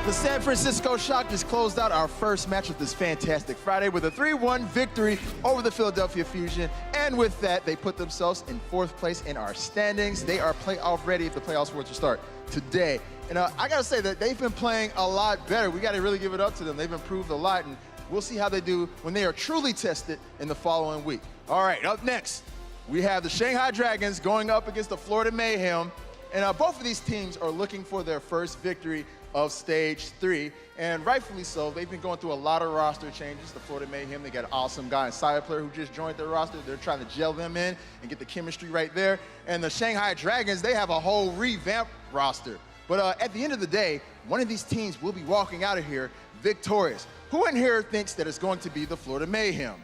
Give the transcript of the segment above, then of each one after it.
The San Francisco Shock just closed out our first match of this fantastic Friday with a 3-1 victory over the Philadelphia Fusion. And with that, they put themselves in 4th place in our standings. They are playoff ready if the playoffs were to start today. And I gotta say that they've been playing a lot better. We gotta really give it up to them. They've improved a lot, and we'll see how they do when they are truly tested in the following week. All right, up next, we have the Shanghai Dragons going up against the Florida Mayhem. And both of these teams are looking for their first victory of Stage 3, and rightfully so. They've been going through a lot of roster changes. The Florida Mayhem, they got an awesome guy and side player who just joined their roster. They're trying to gel them in and get the chemistry right there. And the Shanghai Dragons, they have a whole revamped roster. But at the end of the day, one of these teams will be walking out of here victorious. Who in here thinks that it's going to be the Florida Mayhem?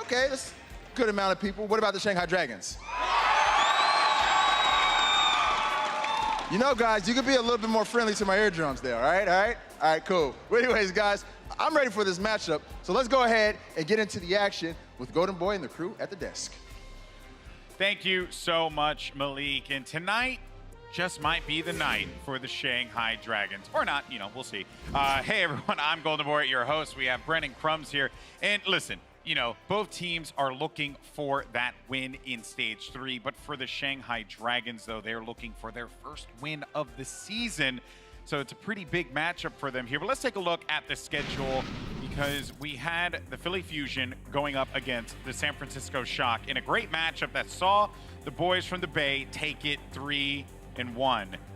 Okay, that's a good amount of people. What about the Shanghai Dragons? You know, guys, you could be a little bit more friendly to my eardrums there, all right? All right? All right, cool. Well, anyways, guys, I'm ready for this matchup. So let's go ahead and get into the action with Golden Boy and the crew at the desk. Thank you so much, Malik. And tonight just might be the night for the Shanghai Dragons. Or not, you know, we'll see. Hey, everyone, I'm Golden Boy, your host. We have Brennan Crumbs here. And listen, you know, both teams are looking for that win in Stage 3, but for the Shanghai Dragons, though, they're looking for their first win of the season. So it's a pretty big matchup for them here. But let's take a look at the schedule, because we had the Philly Fusion going up against the San Francisco Shock in a great matchup that saw the boys from the Bay take it 3-1.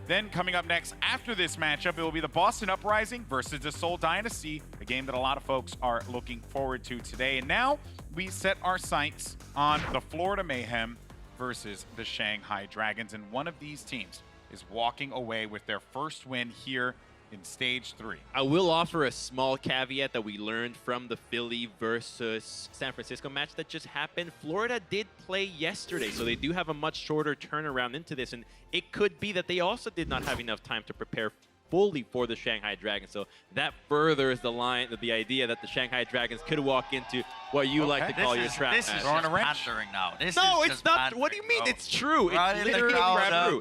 Then coming up next after this matchup, it will be the Boston Uprising versus the Seoul Dynasty, a game that a lot of folks are looking forward to today. And now we set our sights on the Florida Mayhem versus the Shanghai Dragons. And one of these teams is walking away with their first win here in Stage 3. I will offer a small caveat that we learned from the Philly versus San Francisco match that just happened. Florida did play yesterday, so they do have a much shorter turnaround into this, and it could be that they also did not have enough time to prepare fully for the Shanghai Dragons. So that furthers the idea that the Shanghai Dragons could walk into what you like to call your trap match. This is just pandering now. No, it's not. What do you mean? It's true. It's literally true.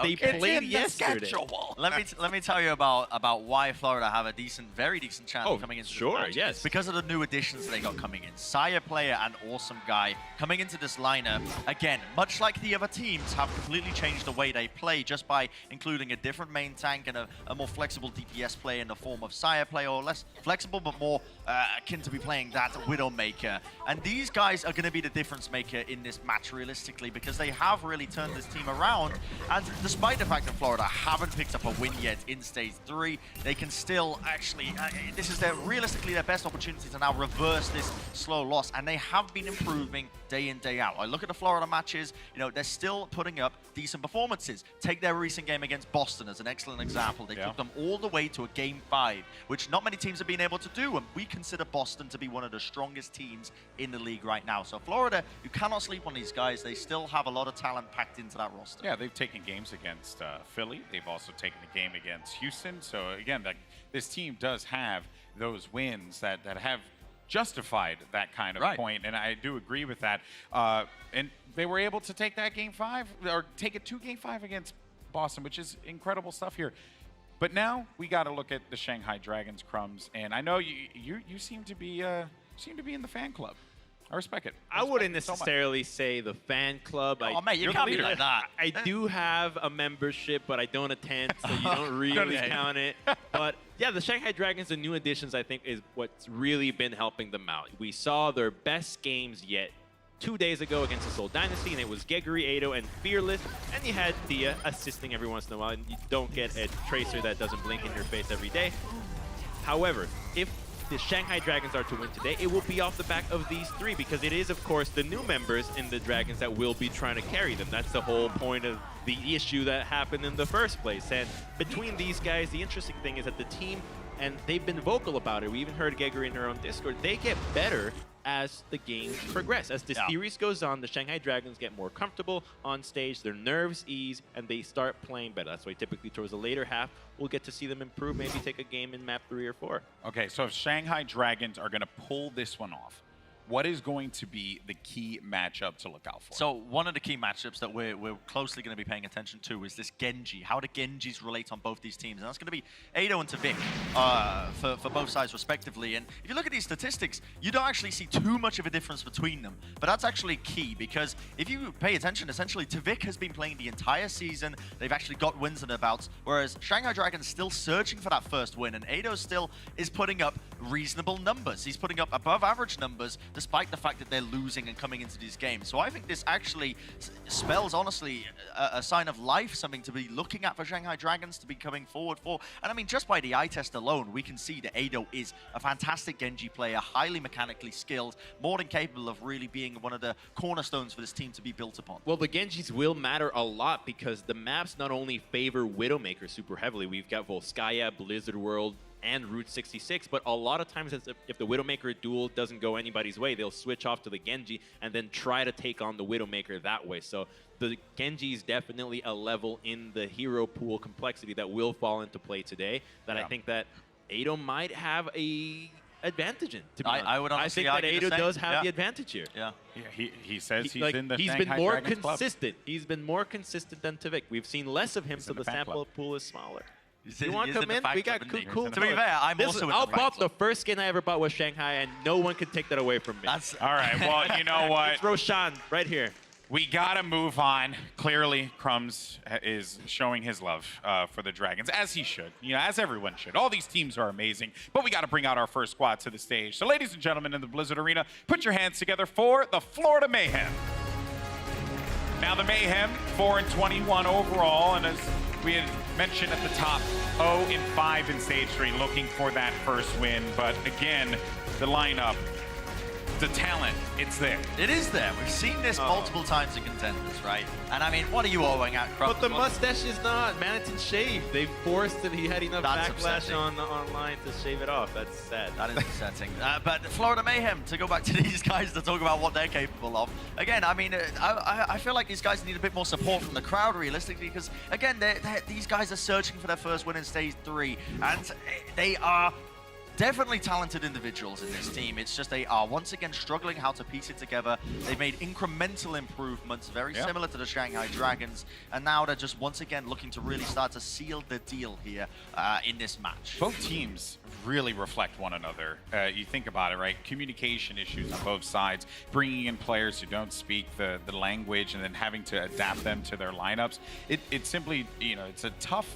They played yesterday. Let me tell you about why Florida have a very decent chance of coming into this match. Yes. It's because of the new additions they got coming in. Sire player and awesome guy coming into this lineup. Again, much like the other teams, have completely changed the way they play just by including a different main tank and a more flexible DPS play in the form of Sire play, or less flexible but more akin to be playing that Widowmaker. And these guys are going to be the difference maker in this match realistically, because they have really turned this team around. And despite the fact that Florida haven't picked up a win yet in Stage 3, they can still actually, this is realistically their best opportunity to now reverse this slow loss. And they have been improving day in, day out. I look at the Florida matches, you know, they're still putting up decent performances. Take their recent game against Boston as an excellent example. They took them all the way to a Game 5, which not many teams have been able to do, and we consider Boston to be one of the strongest teams in the league right now. So Florida, you cannot sleep on these guys. They still have a lot of talent packed into that roster. Yeah, they've taken games against Philly. They've also taken a game against Houston. So again, this team does have those wins that have justified that kind of point, and I do agree with that. And they were able to take that Game 5, or take it to Game 5 against Boston, which is incredible stuff here. But now we got to look at the Shanghai Dragons, Crumbs, and I know you seem to be in the fan club. I respect it. I wouldn't necessarily say the fan club. Oh, mate, you can't be like that. I do have a membership, but I don't attend, so you don't really count it. But yeah, the Shanghai Dragons, the new additions, I think, is what's really been helping them out. We saw their best games yet 2 days ago against the Seoul Dynasty, and it was Geguri, Ado, and Fearless, and you had Thea assisting every once in a while, and you don't get a Tracer that doesn't blink in your face every day. However, if the Shanghai Dragons are to win today, it will be off the back of these three, because it is, of course, the new members in the Dragons that will be trying to carry them. That's the whole point of the issue that happened in the first place. And between these guys, the interesting thing is that the team, and they've been vocal about it, we even heard Geguri in her own Discord, they get better as the games progress. As the series goes on, the Shanghai Dragons get more comfortable on stage, their nerves ease, and they start playing better. That's why typically towards the later half, we'll get to see them improve, maybe take a game in map 3 or 4. Okay, so if Shanghai Dragons are going to pull this one off, what is going to be the key matchup to look out for? So one of the key matchups that we're closely going to be paying attention to is this Genji. How do Genjis relate on both these teams? And that's going to be Ado and Tvik for both sides respectively. And if you look at these statistics, you don't actually see too much of a difference between them. But that's actually key, because if you pay attention, essentially Tvik has been playing the entire season. They've actually got wins and abouts, whereas Shanghai Dragons still searching for that first win, and Ado still is putting up reasonable numbers. He's putting up above average numbers despite the fact that they're losing and coming into these games. So I think this actually spells, honestly, a sign of life, something to be looking at for Shanghai Dragons to be coming forward for. And I mean, just by the eye test alone, we can see that Ado is a fantastic Genji player, highly mechanically skilled, more than capable of really being one of the cornerstones for this team to be built upon. Well, the Genjis will matter a lot because the maps not only favor Widowmaker super heavily. We've got Volskaya, Blizzard World, and Route 66, but a lot of times if the Widowmaker duel doesn't go anybody's way, they'll switch off to the Genji and then try to take on the Widowmaker that way. So the Genji is definitely a level in the hero pool complexity that will fall into play today that I think that Ado might have a advantage in. To be honest. I would honestly I think that argue Ado the does same. have the advantage here. Yeah, he says he's like, in the he's Shanghai been more Dragons club. consistent. He's been more consistent than Tvik. We've seen less of him, so in the the fan sample club. pool is smaller. He's You want to come in? We got cool. To be fair, I'm also in I'll the fan bought the club. first skin I ever bought was Shanghai, and no one can take that away from me. That's All right, well, you know what? It's Roshan right here. We gotta move on. Clearly, Crumbs is showing his love for the Dragons, as he should. You know, as everyone should. All these teams are amazing, but we gotta bring out our first squad to the stage. So, ladies and gentlemen, in the Blizzard Arena, put your hands together for the Florida Mayhem. Now, the Mayhem, 4-21 overall, and as we had mentioned at the top, 0-5 in Stage 3, looking for that first win. But again, the lineup, the talent, it's there. It is there. We've seen this multiple times in contenders, right? And I mean, what are you owing at, Crumbs? But the mustache is not. Manhattan shaved. They forced it. He had enough That's backlash upsetting. online to shave it off. That's sad. That is upsetting. But Florida Mayhem, to go back to these guys to talk about what they're capable of. Again, I mean, I feel like these guys need a bit more support from the crowd, realistically, because, again, these guys are searching for their first win in Stage 3, and they are definitely talented individuals in this team. It's just they are once again struggling how to piece it together. They've made incremental improvements, very similar to the Shanghai Dragons, and now they're just once again looking to really start to seal the deal here in this match. Both teams really reflect one another. You think about it, right? Communication issues on both sides, bringing in players who don't speak the language and then having to adapt them to their lineups. It simply, you know, it's a tough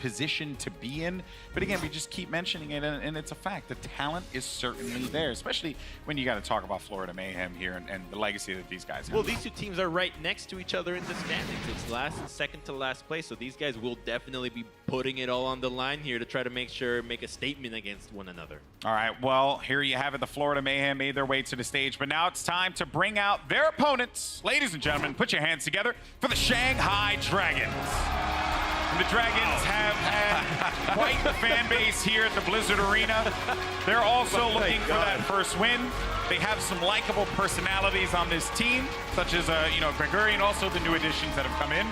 position to be in, but again, we just keep mentioning it, and it's a fact. The talent is certainly there, especially when you got to talk about Florida Mayhem here and the legacy that these guys have. Well, these two teams are right next to each other in the standings. It's last and second to last place, so these guys will definitely be putting it all on the line here to try to make a statement against one another. All right, well, here you have it. The Florida Mayhem made their way to the stage, but now it's time to bring out their opponents. Ladies and gentlemen, put your hands together for the Shanghai Dragons. And the Dragons have had quite the fan base here at the Blizzard Arena. They're also looking for that first win. They have some likable personalities on this team, such as Gregorian, also the new additions that have come in.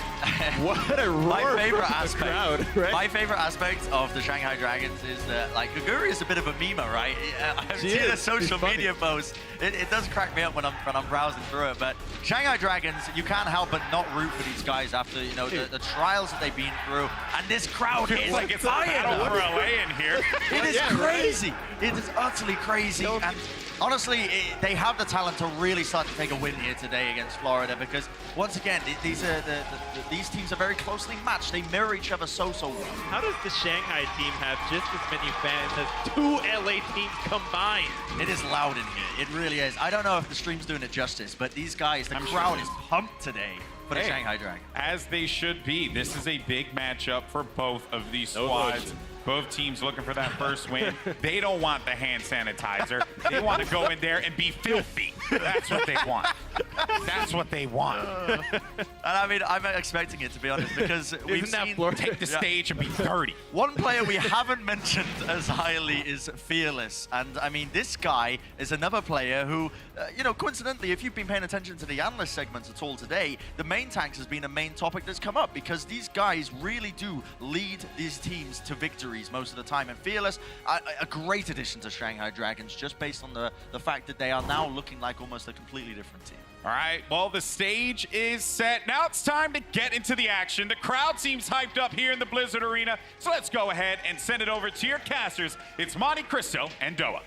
What a roar My favorite from the aspect, crowd, right? my favorite aspect of the Shanghai Dragons is that, like, Guguri is a bit of a meme, right? I've seen a social media post. It does crack me up when I'm browsing through it. But Shanghai Dragons, you can't help but not root for these guys after the trials that they've been through, and this crowd is like it's a fired battle up. for LA in here. It is crazy. It is utterly crazy. And honestly, they have the talent to really start to take a win here today against Florida, because once again, these teams are very closely matched. They mirror each other so well. How does the Shanghai team have just as many fans as two LA teams combined? It is loud in here. It really is. I don't know if the stream's doing it justice, but these guys, the crowd is pumped today for the Shanghai Dragons. As they should be. This is a big matchup for both of these squads. Both teams looking for that first win. They don't want the hand sanitizer. They want to go in there and be filthy. That's what they want. That's what they want. And I mean, I'm expecting it, to be honest, because we've seen Take the stage and be dirty. one player we haven't mentioned as highly is Fearless. And I mean, this guy is another player who, coincidentally, if you've been paying attention to the analyst segments at all today, the main tanks has been a main topic that's come up, because these guys really do lead these teams to victory. victories most of the time. And Fearless, a great addition to Shanghai Dragons, just based on the fact that they are now looking like almost a completely different team. All right, well, the stage is set. Now it's time to get into the action. The crowd seems hyped up here in the Blizzard Arena, so let's go ahead and send it over to your casters. It's Monte Cristo and Doa.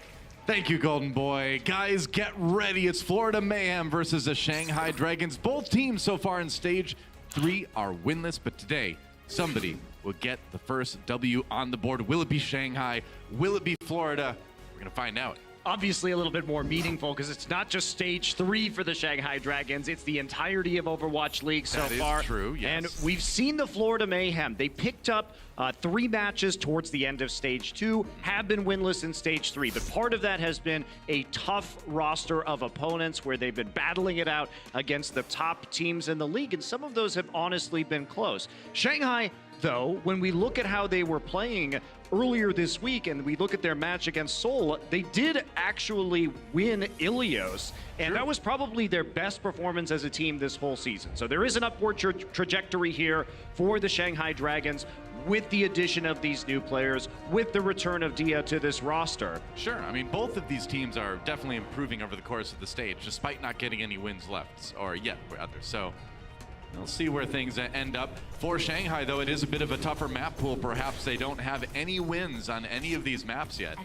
Thank you, Golden Boy. Guys, get ready. It's Florida Mayhem versus the Shanghai Dragons. Both teams so far in stage 3 are winless, but today, somebody will get the first W on the board. Will it be Shanghai? Will it be Florida? We're going to find out. Obviously a little bit more meaningful because it's not just stage 3 for the Shanghai Dragons, it's the entirety of Overwatch League so far. That is true, yes. And we've seen the Florida Mayhem. They picked up 3 matches towards the end of stage 2, have been winless in stage 3, but part of that has been a tough roster of opponents where they've been battling it out against the top teams in the league, and some of those have honestly been close. Shanghai, though, when we look at how they were playing earlier this week and we look at their match against Seoul, they did actually win Ilios, and that was probably their best performance as a team this whole season. So there is an upward trajectory here for the Shanghai Dragons with the addition of these new players, with the return of Dia to this roster. Sure. I mean, both of these teams are definitely improving over the course of the stage, despite not getting any wins left, or yet, rather. So we'll see where things end up. For Shanghai, though, it is a bit of a tougher map pool. Perhaps they don't have any wins on any of these maps yet.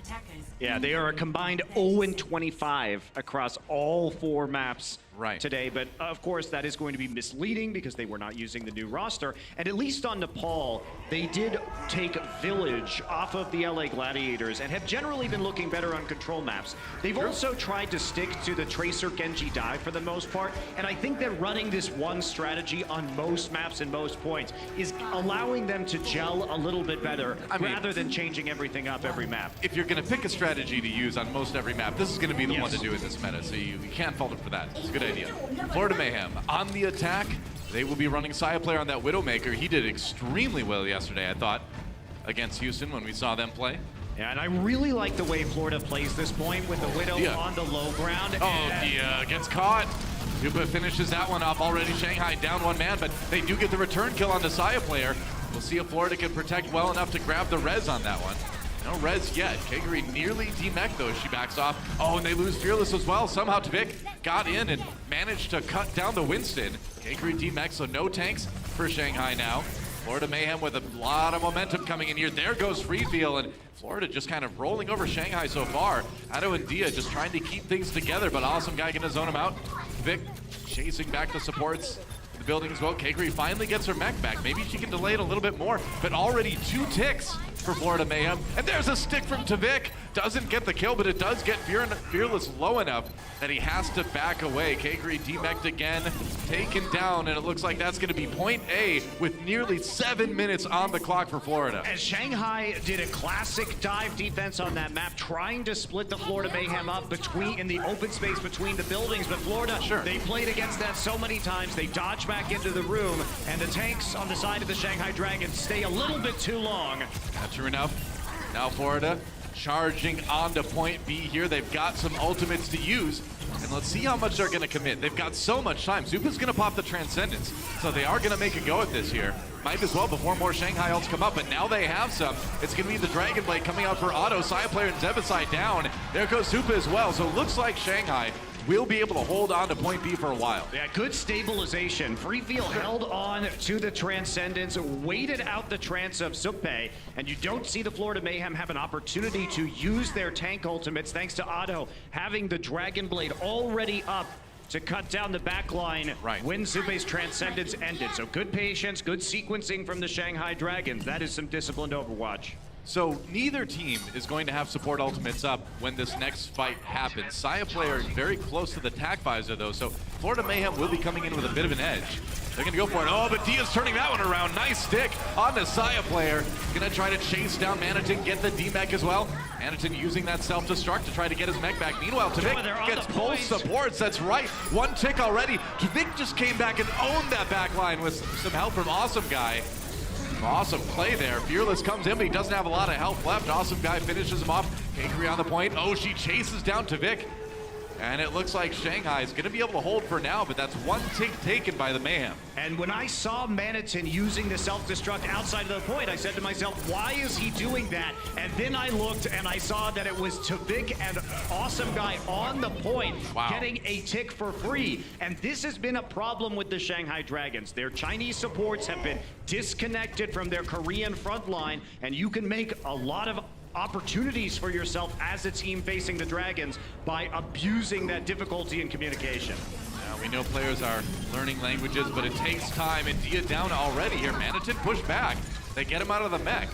Yeah, they are a combined 0-25 across all 4 maps today, but of course that is going to be misleading because they were not using the new roster. And at least on Nepal, they did take Village off of the LA Gladiators and have generally been looking better on control maps. They've also tried to stick to the Tracer Genji dive for the most part, and I think that running this one strategy on most maps and most points is allowing them to gel a little bit better rather than changing everything up every map. If you're going to pick a strategy to use on most every map, this is going to be the one to do in this meta, so you can't fault it for that. It's a good idea. Florida Mayhem on the attack. They will be running Saya player on that Widowmaker. He did extremely well yesterday, I thought, against Houston when we saw them play. Yeah, and I really like the way Florida plays this point with the Widow on the low ground. Oh, Dia gets caught. Yuba finishes that one off already. Shanghai down 1 man, but they do get the return kill on the Saya player. We'll see if Florida can protect well enough to grab the res on that one. No res yet. Kaguri nearly demech though. She backs off. Oh, and they lose Fearless as well. Somehow Tvik got in and managed to cut down the Winston. Kaguri demech, so no tanks for Shanghai now. Florida Mayhem with a lot of momentum coming in here. There goes Freefeel, and Florida just kind of rolling over Shanghai so far. Ado and Dia just trying to keep things together, but Awesome Guy gonna zone him out. Tvik chasing back the supports in the building as well. Kaguri finally gets her mech back. Maybe she can delay it a little bit more, but already 2 ticks for Florida Mayhem. And there's a stick from Tvik. Doesn't get the kill, but it does get Fearless low enough that he has to back away. Kaguri demeched again, taken down, and it looks like that's going to be point A with nearly 7 minutes on the clock for Florida. As Shanghai did a classic dive defense on that map, trying to split the Florida Mayhem up in the open space between the buildings, but Florida, they played against that so many times, they dodge back into the room, and the tanks on the side of the Shanghai Dragons stay a little bit too long. Not true enough. Now Florida charging onto point B here. They've got some ultimates to use, and let's see how much they're going to commit. They've got so much time. Zupa's going to pop the Transcendence, so they are going to make a go at this here. Might as well before more Shanghai ults come up, but now they have some. It's going to be the Dragon Blade coming out for Otto. Saya player and Zebasai down. There goes Zupa as well, so it looks like Shanghai will be able to hold on to point B for a while. Yeah, good stabilization. Freefeel held on to the Transcendence, waited out the trance of Supe, and you don't see the Florida Mayhem have an opportunity to use their tank ultimates thanks to Otto having the Dragon Blade already up to cut down the back line when Supe's Transcendence ended. So good patience, good sequencing from the Shanghai Dragons. That is some disciplined Overwatch. So neither team is going to have support ultimates up when this next fight happens. Saya player very close to the tac visor though, so Florida Mayhem will be coming in with a bit of an edge. They're gonna go for it. Oh, but Dia's turning that one around. Nice stick on the Saya player. Gonna try to chase down Manitin, get the D-mech as well. Manitin using that self-destruct to try to get his mech back. Meanwhile, Tvik gets both supports. That's right. 1 tick already. Tvik just came back and owned that back line with some help from Awesome Guy. Awesome play there. Fearless comes in, but he doesn't have a lot of health left. Awesome Guy finishes him off. Kaguri on the point. Oh, she chases down Tvik. And it looks like Shanghai is going to be able to hold for now, but that's one tick taken by the Mayhem. And when I saw Manitin using the self-destruct outside of the point, I said to myself, why is he doing that? And then I looked and I saw that it was Tavik and Awesome Guy on the point, getting a tick for free. And this has been a problem with the Shanghai Dragons. Their Chinese supports have been disconnected from their Korean front line, and you can make a lot of opportunities for yourself as a team facing the Dragons by abusing that difficulty in communication. Now, we know players are learning languages, but it takes time, and Dia down already here. Manitin pushed back. They get him out of the mech.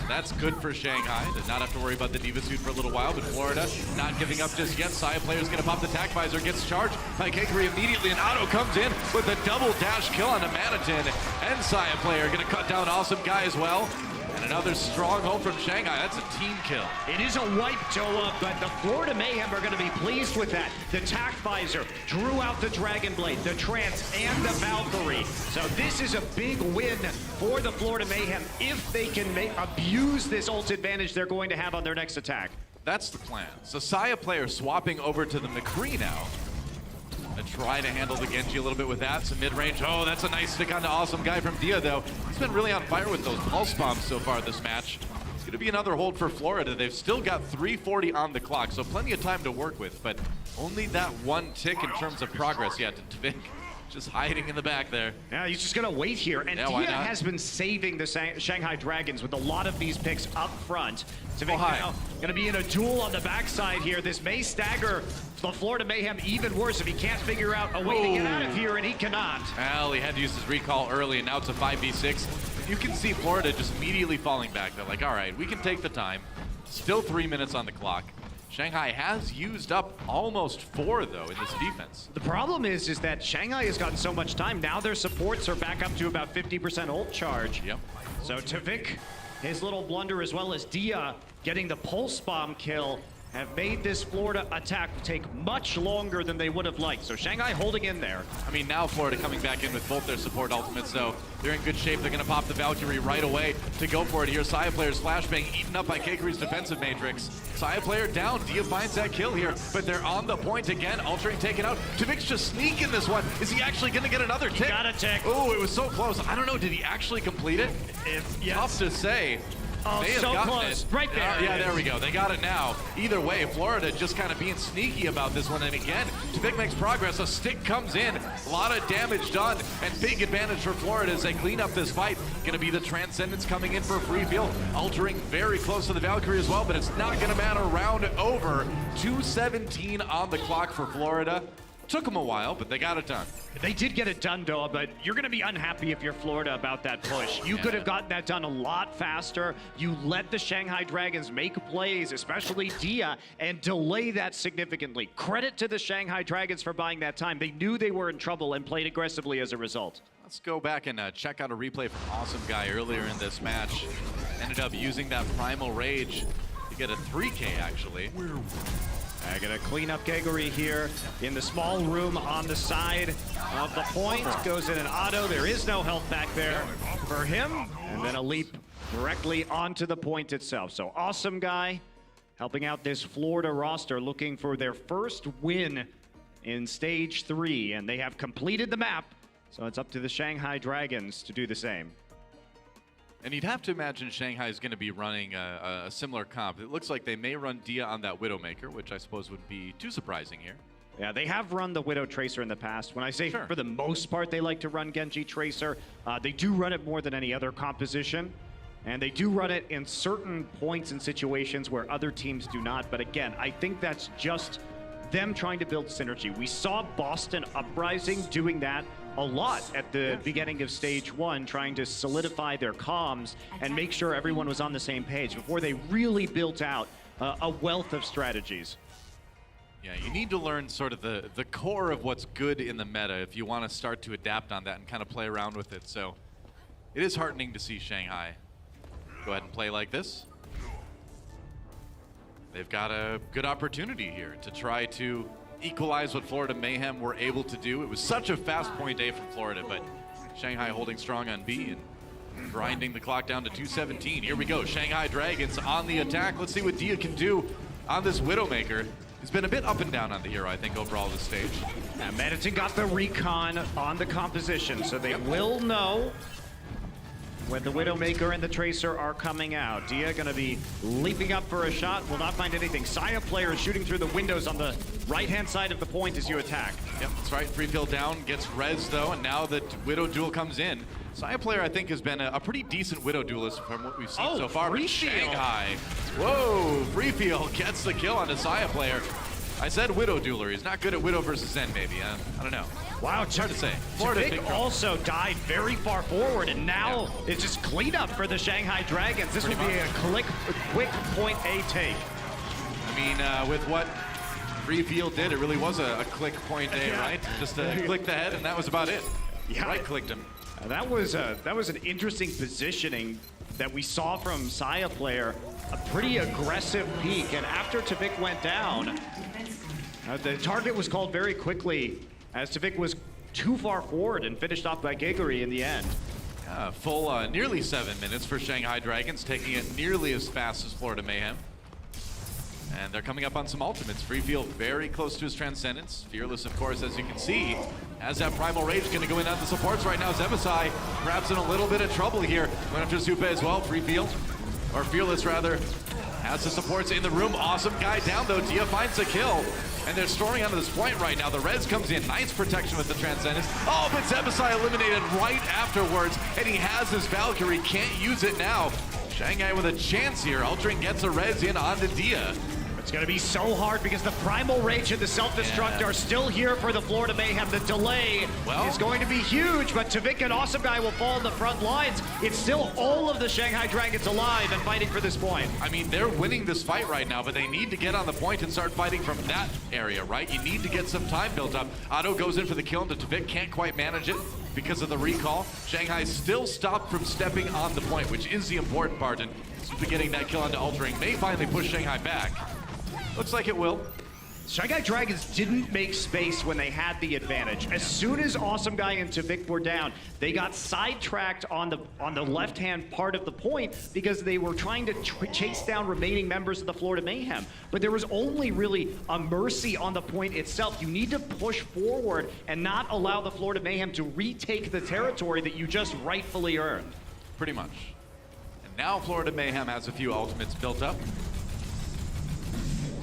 So that's good for Shanghai. Does not have to worry about the Diva suit for a little while, but Florida not giving up just yet. Saya player's gonna pop the tac visor, gets charged by Kakery immediately, and Otto comes in with a double dash kill on the Manitin. And Saya player gonna cut down Awesome Guy as well. And another stronghold from Shanghai. That's a team kill. It is a wipe, Joa, but the Florida Mayhem are going to be pleased with that. The tac visor drew out the Dragon Blade, the Trance, and the Valkyrie. So this is a big win for the Florida Mayhem if they can abuse this ult advantage they're going to have on their next attack. That's the plan. So Saya player swapping over to the McCree now. And try to handle the Genji a little bit with that. Some mid-range. Oh, that's a nice stick on the Awesome Guy from Dia, though. He's been really on fire with those pulse bombs so far this match. It's going to be another hold for Florida. They've still got 3:40 on the clock, so plenty of time to work with, but only that one tick in terms of progress yet. Tavik just hiding in the back there. Yeah, he's just going to wait here. And Dia has been saving the Shanghai Dragons with a lot of these picks up front. Tavik now going to be in a duel on the backside here. This may stagger the Florida Mayhem even worse if he can't figure out a way to get out of here, and he cannot. Well, he had to use his recall early, and now it's a 5v6. You can see Florida just immediately falling back. They're like, all right, we can take the time. Still 3 minutes on the clock. Shanghai has used up almost 4, though, in this defense. The problem is that Shanghai has gotten so much time. Now their supports are back up to about 50% ult charge. Yep. So Tavik, his little blunder, as well as Dia getting the pulse bomb kill, have made this Florida attack take much longer than they would have liked. So Shanghai holding in there. I mean, now Florida coming back in with both their support ultimates, so they're in good shape. They're going to pop the Valkyrie right away to go for it here. Saya player's flashbang eaten up by Kakery's defensive matrix. Saya player down. Dia finds that kill here, but they're on the point again. Altering taken out. Tavik's just sneaking this one. Is he actually going to get another tick? He got a tick. Oh, it was so close. I don't know. Did he actually complete it? Yes. Tough to say. Oh, so close. Right there. Yeah, there we go. They got it now. Either way, Florida just kind of being sneaky about this one. And again, Tavik makes progress. A stick comes in. A lot of damage done. And big advantage for Florida as they clean up this fight. Going to be the Transcendence coming in for a free field. Altering very close to the Valkyrie as well, but it's not going to matter. Round over. 2:17 on the clock for Florida. Took them a while, but they got it done. They did get it done, though, but you're going to be unhappy if you're Florida about that push. You could have gotten that done a lot faster. You let the Shanghai Dragons make plays, especially Dia, and delay that significantly. Credit to the Shanghai Dragons for buying that time. They knew they were in trouble and played aggressively as a result. Let's go back and check out a replay from Awesome Guy earlier in this match. Ended up using that Primal Rage to get a 3K, actually. I'm gonna clean up Kakery here in the small room on the side of the point. Goes in an auto. There is no health back there for him. And then a leap directly onto the point itself. So Awesome Guy helping out this Florida roster, looking for their first win in stage 3. And they have completed the map. So it's up to the Shanghai Dragons to do the same. And you'd have to imagine Shanghai is going to be running a similar comp. It looks like they may run Dia on that Widowmaker, which I suppose wouldn't be too surprising here. Yeah, they have run the Widow Tracer in the past. When I say for the most part they like to run Genji Tracer, they do run it more than any other composition. And they do run it in certain points and situations where other teams do not. But again, I think that's just them trying to build synergy. We saw Boston Uprising doing that a lot at the beginning of stage 1, trying to solidify their comms and make sure everyone was on the same page before they really built out a wealth of strategies. Yeah, you need to learn sort of the core of what's good in the meta if you want to start to adapt on that and kind of play around with it. So it is heartening to see Shanghai go ahead and play like this. They've got a good opportunity here to try to equalize what Florida Mayhem were able to do. It was such a fast point A from Florida, but Shanghai holding strong on B and grinding the clock down to 2:17. Here we go, Shanghai Dragons on the attack. Let's see what Dia can do on this Widowmaker. He's been a bit up and down on the hero, I think, overall this stage. And Medicine got the recon on the composition, so they will know when the Widowmaker and the Tracer are coming out. Dia gonna be leaping up for a shot, will not find anything. Saya player is shooting through the windows on the right-hand side of the point as you attack. Yep, that's right. Free field down, gets res though, and now the Widow duel comes in. Saya player, I think, has been a pretty decent Widow duelist from what we've seen so far. But Shanghai, whoa, Free field gets the kill on the Saya player. I said Widow dueler. He's not good at Widow versus Zen, maybe. I don't know. Wow, it's hard to say. Tavik also died very far forward, and now it's just cleanup for the Shanghai Dragons. This will be a quick point A take. I mean, with what Free field did, it really was a click point A, right? Just click the head, and that was about it. Yeah. Right-clicked him. That was an interesting positioning that we saw from Saya player. A pretty aggressive peek, and after Tavik went down, the target was called very quickly as Tavik was too far forward and finished off by Gigery in the end. Full nearly 7 minutes for Shanghai Dragons, taking it nearly as fast as Florida Mayhem. And they're coming up on some ultimates. Free field very close to his Transcendence. Fearless, of course, as you can see, has that Primal Rage going to go in on the supports right now. Zebasai perhaps in a little bit of trouble here. Went after Zupe as well. Free field, or Fearless rather, has the supports in the room. Awesome guy down though. Dia finds a kill. And they're storming onto this point right now. The res comes in. Nice protection with the Transcendence. Oh, but Zebasai eliminated right afterwards. And he has his Valkyrie. Can't use it now. Shanghai with a chance here. Altering gets a res in onto Dia. It's going to be so hard because the Primal Rage and the Self-Destruct are still here for the Florida Mayhem. The delay is going to be huge, but Tavik and Awesome Guy will fall in the front lines. It's still all of the Shanghai Dragons alive and fighting for this point. I mean, they're winning this fight right now, but they need to get on the point and start fighting from that area, right? You need to get some time built up. Otto goes in for the kill, and Tavik can't quite manage it because of the recall. Shanghai still stopped from stepping on the point, which is the important part, and getting that kill onto Altering may finally push Shanghai back. Looks like it will. Shanghai Dragons didn't make space when they had the advantage. As soon as Awesome Guy and Tavik were down, they got sidetracked on the left-hand part of the point because they were trying to chase down remaining members of the Florida Mayhem. But there was only really a Mercy on the point itself. You need to push forward and not allow the Florida Mayhem to retake the territory that you just rightfully earned. Pretty much. And now Florida Mayhem has a few ultimates built up.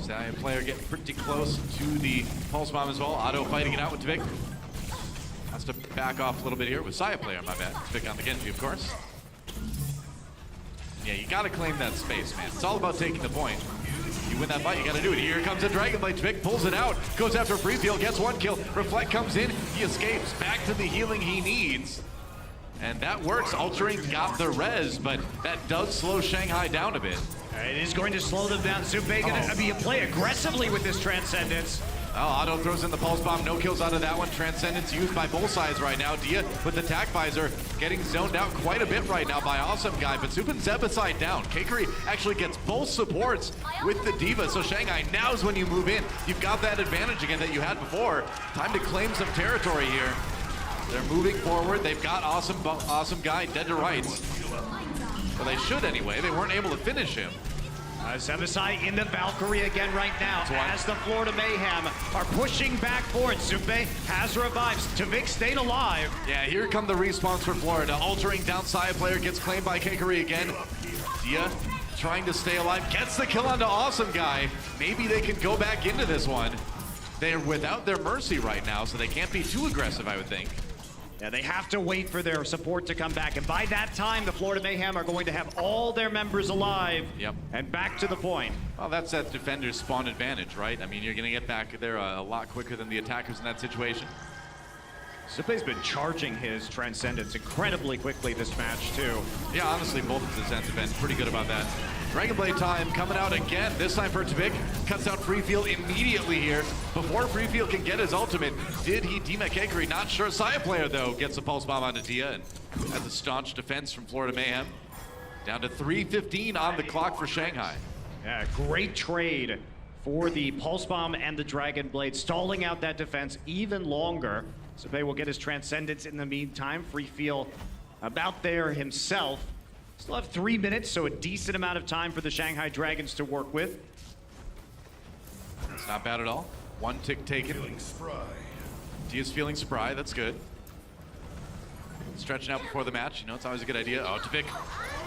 Stallion player getting pretty close to the Pulse Bomb as well. Otto fighting it out with Tavik. Has to back off a little bit here with Saya player, my bad. Tavik on the Genji, of course. Yeah, you gotta claim that space, man. It's all about taking the point. You win that fight, you gotta do it. Here comes a Dragon Blade. Tavik pulls it out, goes after Free field, gets one kill. Reflect comes in, he escapes back to the healing he needs. And that works. Altering got the res, but that does slow Shanghai down a bit. It is going to slow them down. Zupe gonna be a play aggressively with this Transcendence. Oh, Otto throws in the Pulse Bomb. No kills out of that one. Transcendence used by both sides right now. Dia with the Tac Visor getting zoned out quite a bit right now by Awesome Guy, but Zup and Zebasai down. Keikari actually gets both supports with the Diva, so Shanghai, now's when you move in. You've got that advantage again that you had before. Time to claim some territory here. They're moving forward. They've got Awesome Guy dead to rights. Well, they should anyway. They weren't able to finish him. Zebasai in the Valkyrie again right now as the Florida Mayhem are pushing back forward. Zupe has revives. Tavik stayed alive. Yeah, here come the respawns for Florida. Altering down Saya player gets claimed by Keikari again. Dia trying to stay alive. Gets the kill onto Awesome Guy. Maybe they can go back into this one. They're without their Mercy right now, so they can't be too aggressive, I would think. Yeah, they have to wait for their support to come back. And by that time, the Florida Mayhem are going to have all their members alive and back to the point. Well, that's that defender's spawn advantage, right? I mean, you're going to get back there a lot quicker than the attackers in that situation. Zupe's been charging his Transcendence incredibly quickly this match, too. Yeah, honestly, both of his ends have been pretty good about that. Dragon Blade time coming out again, this time for Tavik. Cuts out Free field immediately here. Before Free field can get his ultimate, did he demech Keikari? Not sure. Saya player, though, gets a Pulse Bomb onto Dia and has a staunch defense from Florida Mayhem. Down to 3:15 on the clock for Shanghai. Yeah, great trade for the Pulse Bomb and the Dragon Blade, stalling out that defense even longer. Zupe will get his Transcendence in the meantime. Free field about there himself. Still have 3 minutes, so a decent amount of time for the Shanghai Dragons to work with. It's not bad at all. One tick taken. Dia's feeling spry, that's good. Stretching out before the match, you know, it's always a good idea. Oh, Tvik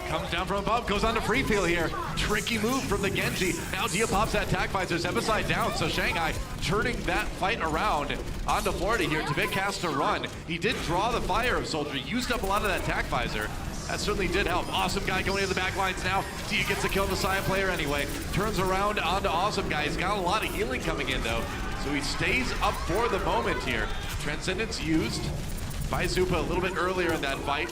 comes down from above, goes on to free feel here. Tricky move from the Genji. Now Dia pops that tag visor, Zebasai down, so Shanghai turning that fight around onto Florida here. Tvik has to run. He did draw the fire of Soldier, used up a lot of that tag visor. That certainly did help. Awesome Guy going into the back lines now. Dia gets a kill on the Saya player anyway. Turns around onto Awesome Guy. He's got a lot of healing coming in though, so he stays up for the moment here. Transcendence used by Zupa a little bit earlier in that fight.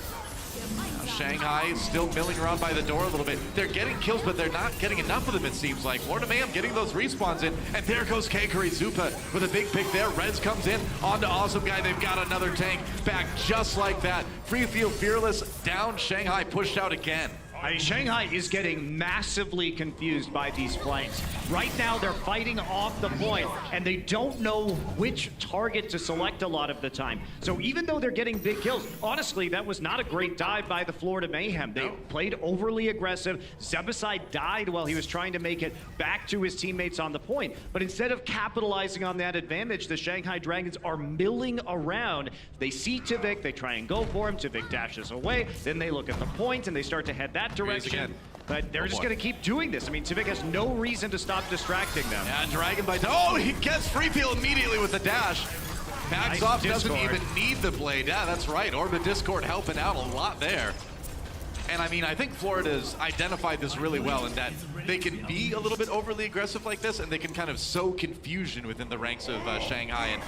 Now Shanghai still milling around by the door a little bit. They're getting kills, but they're not getting enough of them, it seems like. Florida Mayhem getting those respawns in, and there goes Kakari Zupa with a big pick there. Rez comes in onto Awesome Guy. They've got another tank back just like that. Free Feel Fearless down. Shanghai pushed out again. I mean, Shanghai is getting massively confused by these flanks. Right now, they're fighting off the point, and they don't know which target to select a lot of the time. So even though they're getting big kills, honestly, that was not a great dive by the Florida Mayhem. They played overly aggressive. Zebasai died while he was trying to make it back to his teammates on the point. But instead of capitalizing on that advantage, the Shanghai Dragons are milling around. They see Tvik, they try and go for him. Tvik dashes away. Then they look at the point, and they start to head that direction. But they're just going to keep doing this. I mean, Tvik has no reason to stop distracting them. Yeah, Dragon Bite. Oh, he gets free feel immediately with the dash. Backs off, doesn't even need the blade. Yeah, that's right. Orbit Discord helping out a lot there. And I mean, I think Florida's identified this really well in that they can be a little bit overly aggressive like this, and they can kind of sow confusion within the ranks of Shanghai. And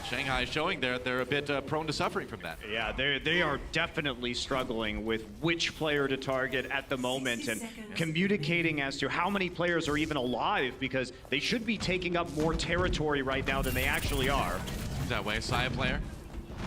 Shanghai is showing they're a bit prone to suffering from that. Yeah, they are definitely struggling with which player to target at the moment and communicating as to how many players are even alive, because they should be taking up more territory right now than they actually are. That way, Saya player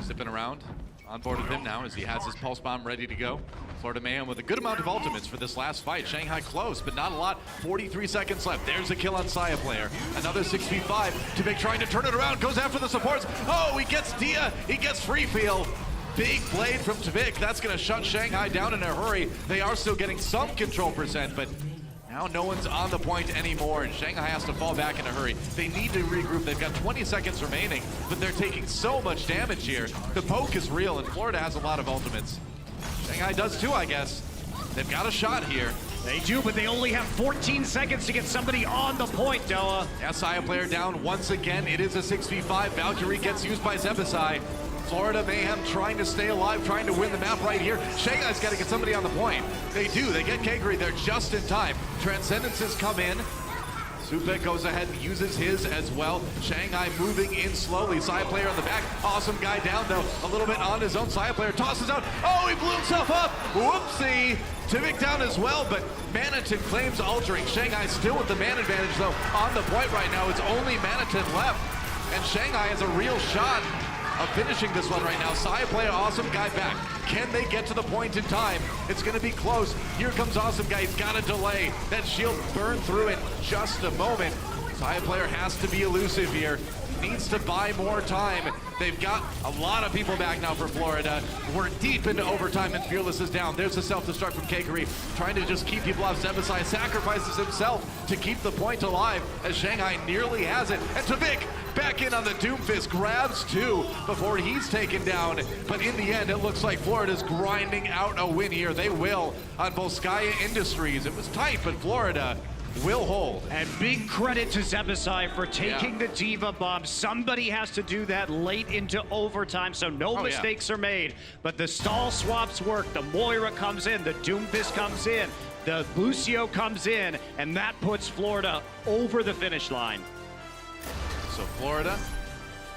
zipping around. On board with him now as he has his pulse bomb ready to go. Florida Mayhem with a good amount of ultimates for this last fight. Shanghai close, but not a lot. 43 seconds left. There's a kill on Saya player. Another 6v5. Tvik trying to turn it around, goes after the supports. Oh, he gets Dia, he gets free feel. Big blade from Tvik. That's gonna shut Shanghai down in a hurry. They are still getting some control percent, but now no one's on the point anymore, and Shanghai has to fall back in a hurry. They need to regroup. They've got 20 seconds remaining, but they're taking so much damage here. The poke is real, and Florida has a lot of ultimates. Shanghai does too, I guess. They've got a shot here. They do, but they only have 14 seconds to get somebody on the point, Doa. Yeah, Saya player down once again. It is a 6v5. Valkyrie gets used by Zebasai. Florida Mayhem trying to stay alive, trying to win the map right here. Shanghai's got to get somebody on the point. They do. They get Kakari there just in time. Transcendences come in. Supek goes ahead and uses his as well. Shanghai moving in slowly. Saya player on the back. Awesome Guy down though. A little bit on his own. Saya player tosses out. Oh, he blew himself up. Whoopsie. Tvik down as well, but Manitin claims altering. Shanghai still with the man advantage though. On the point right now, it's only Manitin left. And Shanghai has a real shot of finishing this one right now. Saya player, Awesome Guy back. Can they get to the point in time? It's gonna be close. Here comes Awesome Guy, he's got a delay. That shield burned through in just a moment. Saya player has to be elusive here. Needs to buy more time. They've got a lot of people back now for Florida. We're deep into overtime and Fearless is down. There's a self-destruct from Kakari, trying to just keep people off. Zebasai sacrifices himself to keep the point alive as Shanghai nearly has it. And Tvik back in on the Doomfist, grabs two before he's taken down. But in the end, it looks like Florida's grinding out a win here. They will on Volskaya Industries. It was tight, but Florida will hold. And big credit to Zebasai for taking the Diva bomb. Somebody has to do that late into overtime, so no mistakes are made. But the stall swaps work. The Moira comes in, the Doomfist comes in, the Lucio comes in, and that puts Florida over the finish line. So Florida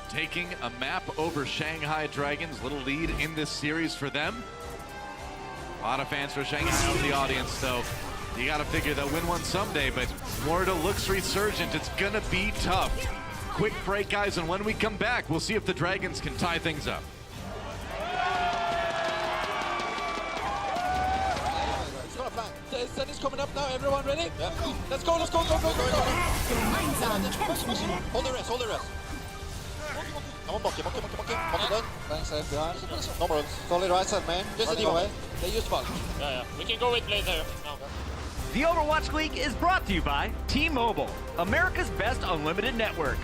taking a map over Shanghai Dragons. Little lead in this series for them. A lot of fans for Shanghai out in the audience, though. You got to figure they'll win one someday, but Florida looks resurgent. It's going to be tough. Quick break, guys, and when we come back, we'll see if the Dragons can tie things up. Set is coming up now. Everyone ready? Yeah. Let's go, let's go, go, go, go, go. Hold the rest, hold the rest. Come on, Monkey. Monkey done. Thanks, safe behind. No problems. Solid right side, man. Just a away. They use bulk. Yeah. We can go with blade there. No. The Overwatch League is brought to you by T-Mobile, America's best unlimited network.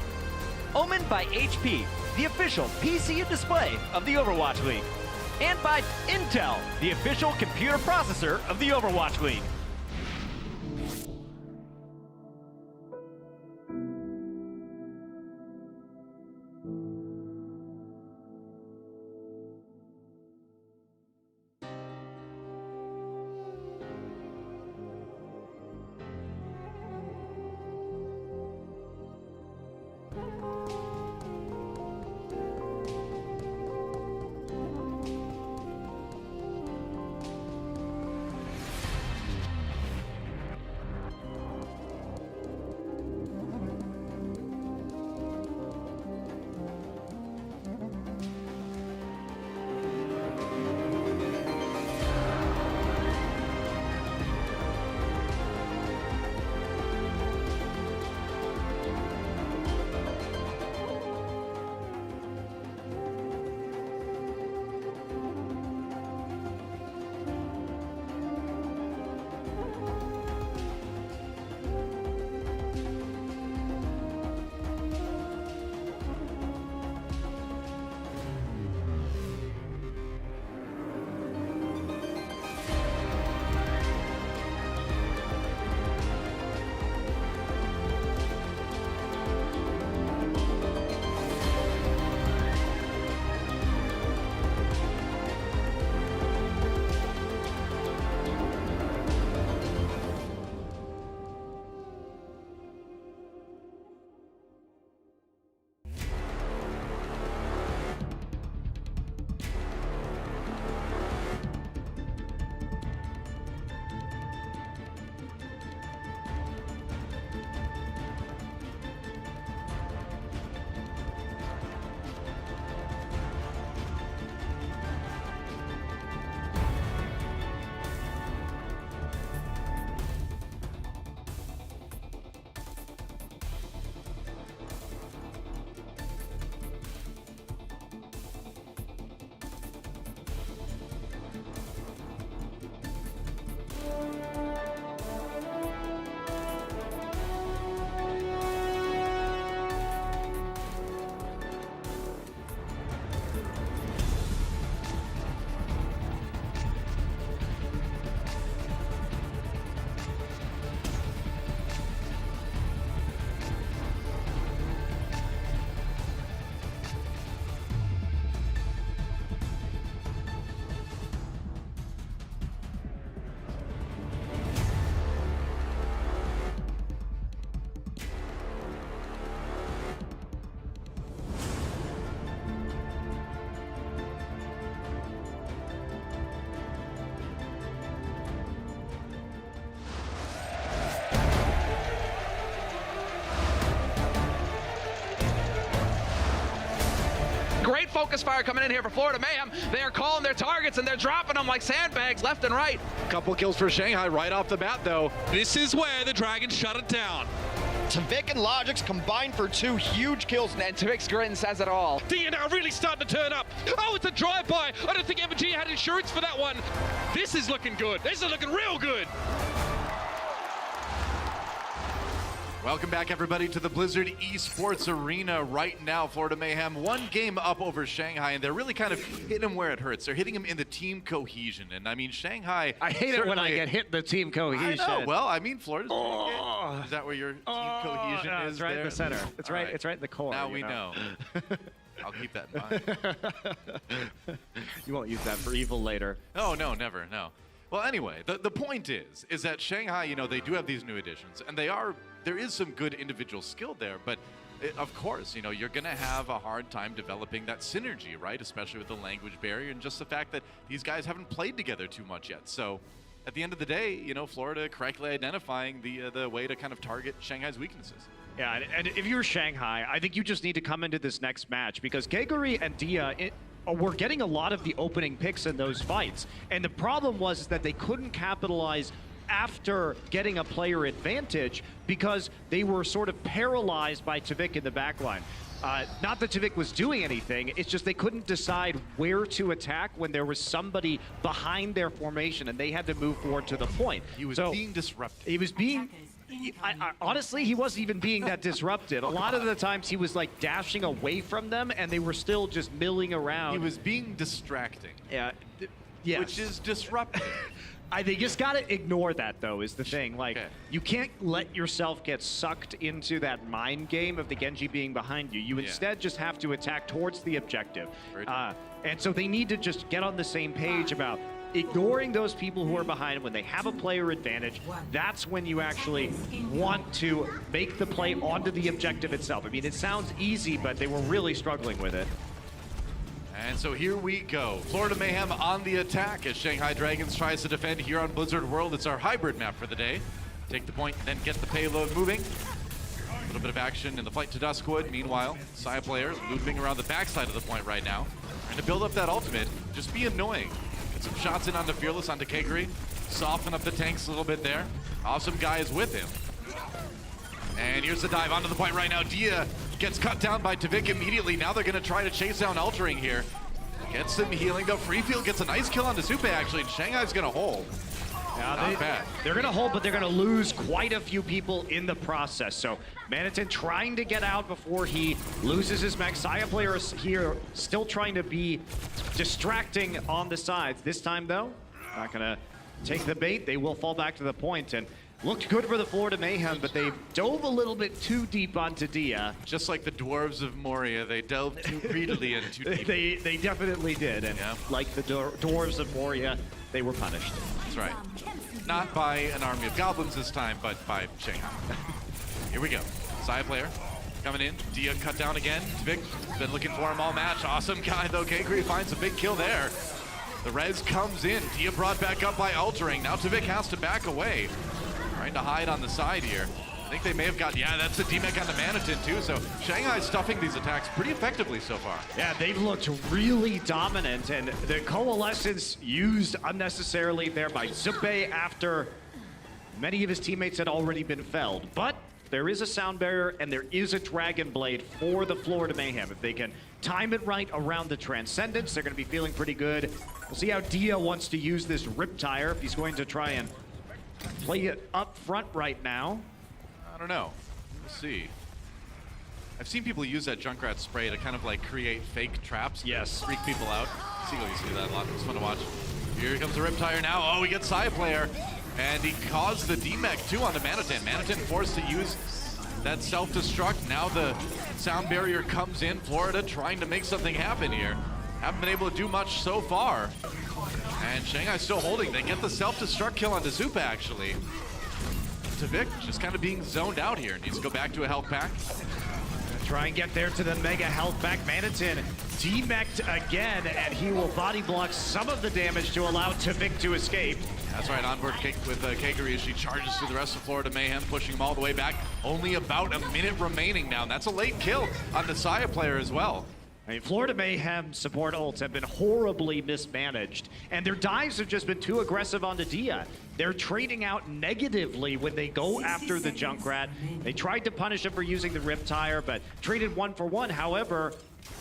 Omen by HP, the official PC and display of the Overwatch League. And by Intel, the official computer processor of the Overwatch League. Great focus fire coming in here for Florida Mayhem. They are calling their targets and they're dropping them like sandbags left and right. Couple kills for Shanghai right off the bat, though. This is where the Dragons shut it down. Tavik and Logix combined for 2 huge kills. And Tavik's grin says it all. DNR really starting to turn up. Oh, it's a drive-by. I don't think MG had insurance for that one. This is looking good. This is looking real good. Welcome back, everybody, to the Blizzard Esports Arena. Right now, Florida Mayhem, 1 game up over Shanghai, and they're really kind of hitting him where it hurts. They're hitting him in the team cohesion, and I mean, Shanghai... I hate it when I get hit in the team cohesion. I know. Well, I mean, Florida's pretty good. Is that where your team cohesion is? It's right there? in the center. It's right. It's right in the core. Now we know. I'll keep that in mind. You won't use that for evil later. Oh, no, never, no. Well, anyway, the point is that Shanghai, you know, they do have these new additions, and there is some good individual skill there, but of course, you know, you're going to have a hard time developing that synergy, right? Especially with the language barrier and just the fact that these guys haven't played together too much yet. So at the end of the day, you know, Florida correctly identifying the way to kind of target Shanghai's weaknesses. Yeah, and if you're Shanghai, I think you just need to come into this next match because Geguri and Dia were getting a lot of the opening picks in those fights. And the problem was that they couldn't capitalize after getting a player advantage because they were sort of paralyzed by Tvik in the backline. Not that Tvik was doing anything, it's just they couldn't decide where to attack when there was somebody behind their formation and they had to move forward to the point. He was being disrupted. He was being... honestly, he wasn't even being that disrupted. A lot of the times he was like dashing away from them and they were still just milling around. He was being distracting. Yeah. Yes. Which is disruptive. They just gotta ignore that, though, is the thing. Like, Okay. you can't let yourself get sucked into that mind game of the Genji being behind you. You instead just have to attack towards the objective. And so they need to just get on the same page about ignoring those people who are behind when they have a player advantage. That's when you actually want to make the play onto the objective itself. I mean, it sounds easy, but they were really struggling with it. And so here we go. Florida Mayhem on the attack as Shanghai Dragons tries to defend here on Blizzard World. It's our hybrid map for the day. Take the point, then get the payload moving. A little bit of action in the flight to Duskwood. Meanwhile, Saya players moving around the backside of the point right now. Trying to build up that ultimate. Just be annoying. Get some shots in onto Fearless, onto Kagri. Soften up the tanks a little bit there. Awesome guy is with him. And here's the dive onto the point right now. Dia gets cut down by Tvik immediately. Now they're going to try to chase down Altering here. Gets some healing though. Freefield gets a nice kill onto Supe actually, and Shanghai's going to hold. Not bad. They're going to hold, but they're going to lose quite a few people in the process. So Manitin trying to get out before he loses his mech. Saya players here still trying to be distracting on the sides. This time though, not going to take the bait. They will fall back to the point, and looked good for the Florida Mayhem, but they dove a little bit too deep onto Dia. Just like the dwarves of Moria, they delved too greedily and too deep. They definitely did, and like the dwarves of Moria, they were punished. That's right. Not by an army of goblins this time, but by Shanghai. Here we go. Saya player coming in. Dia cut down again. Tvik been looking for him all match. Awesome guy though. Kagri finds a big kill there. The res comes in. Dia brought back up by Altering. Now Tvik has to back away. Trying to hide on the side here. I think they may have got, that's the D-Mech on the Manitin too, so Shanghai's stuffing these attacks pretty effectively so far. Yeah, they've looked really dominant, and the coalescence used unnecessarily there by Zupe after many of his teammates had already been felled. But there is a sound barrier, and there is a Dragon Blade for the Florida Mayhem. If they can time it right around the Transcendence, they're going to be feeling pretty good. We'll see how Dia wants to use this Riptire, if he's going to try and play it up front right now. I don't know. We'll see. I've seen people use that Junkrat spray to kind of like create fake traps. Yes. Freak people out. Seagull used to do that a lot. It's fun to watch. Here comes the Riptire now. Oh, we get Saya player. And he caused the D-Mech too on the Manitin. Manitin forced to use that self-destruct. Now the sound barrier comes in. Florida trying to make something happen here. Haven't been able to do much so far. And Shanghai still holding. They get the self-destruct kill onto Zupa actually. Tvik just kind of being zoned out here. Needs to go back to a health pack. Try and get there to the mega health back. Manitin D-mech'd again, and he will body block some of the damage to allow Tvik to escape. That's right, onboard kick with Kagri as she charges through the rest of Florida Mayhem, pushing him all the way back. Only about a minute remaining now. And that's a late kill on the Saya player as well. I mean, Florida Mayhem support ults have been horribly mismanaged, and their dives have just been too aggressive onto Dia. They're trading out negatively when they go after the Junkrat. They tried to punish him for using the Riptire, but traded 1-for-1. However,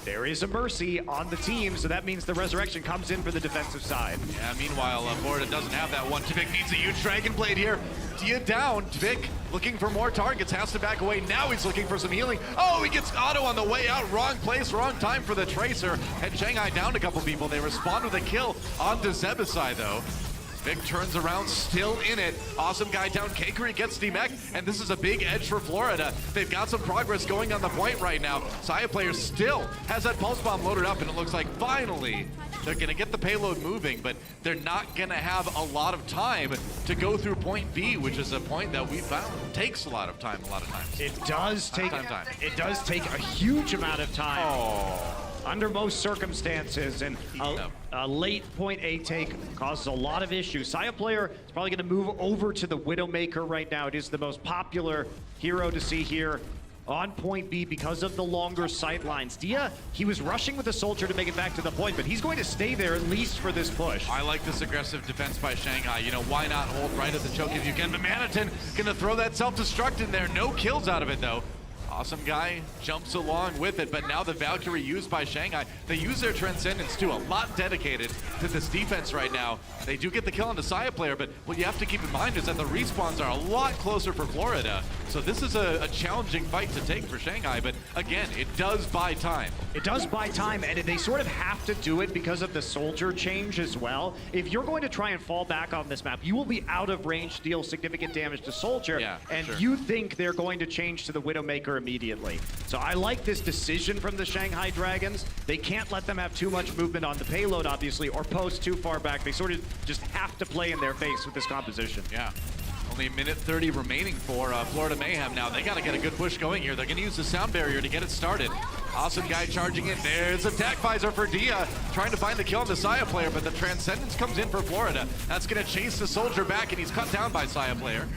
there is a mercy on the team, so that means the Resurrection comes in for the defensive side. Yeah, meanwhile, Florida doesn't have that one. Tvik needs a huge Dragon Blade here. Dia down. Tvik looking for more targets, has to back away. Now he's looking for some healing. Oh, he gets auto on the way out. Wrong place, wrong time for the Tracer. And Shanghai downed a couple people. They respond with a kill onto Zebasai, though. Tvik turns around, still in it. Awesome guy down. Kagri gets D-Mech, and this is a big edge for Florida. They've got some progress going on the point right now. Saya player still has that Pulse Bomb loaded up, and it looks like finally they're going to get the payload moving, but they're not going to have a lot of time to go through point B, which is a point that we found takes a lot of time a lot of times. It does take a huge amount of time. Oh. Under most circumstances, and a late point A take causes a lot of issues. Saya player is probably going to move over to the Widowmaker right now. It is the most popular hero to see here. on point B because of the longer sight lines. Dia, he was rushing with the soldier to make it back to the point, but he's going to stay there at least for this push. I like this aggressive defense by Shanghai. You know, why not hold right at the choke if you can? But Manitin gonna throw that self-destruct in there. No kills out of it though. Awesome guy jumps along with it, but now the Valkyrie used by Shanghai, they use their Transcendence too, a lot dedicated to this defense right now. They do get the kill on the Saya player, but what you have to keep in mind is that the respawns are a lot closer for Florida. So this is a challenging fight to take for Shanghai, but again, it does buy time. It does buy time, and they sort of have to do it because of the soldier change as well. If you're going to try and fall back on this map, you will be out of range to deal significant damage to soldier, and sure. you think they're going to change to the Widowmaker immediately. So I like this decision from the Shanghai Dragons. They can't let them have too much movement on the payload, obviously, or post too far back. They sort of just have to play in their face with this composition. Yeah. Only a minute 30 remaining for Florida Mayhem now. They got to get a good push going here. They're going to use the sound barrier to get it started. Awesome guy charging in. There's a attack visor for Dia, trying to find the kill on the Saya player, but the Transcendence comes in for Florida. That's going to chase the soldier back, and he's cut down by Saya player,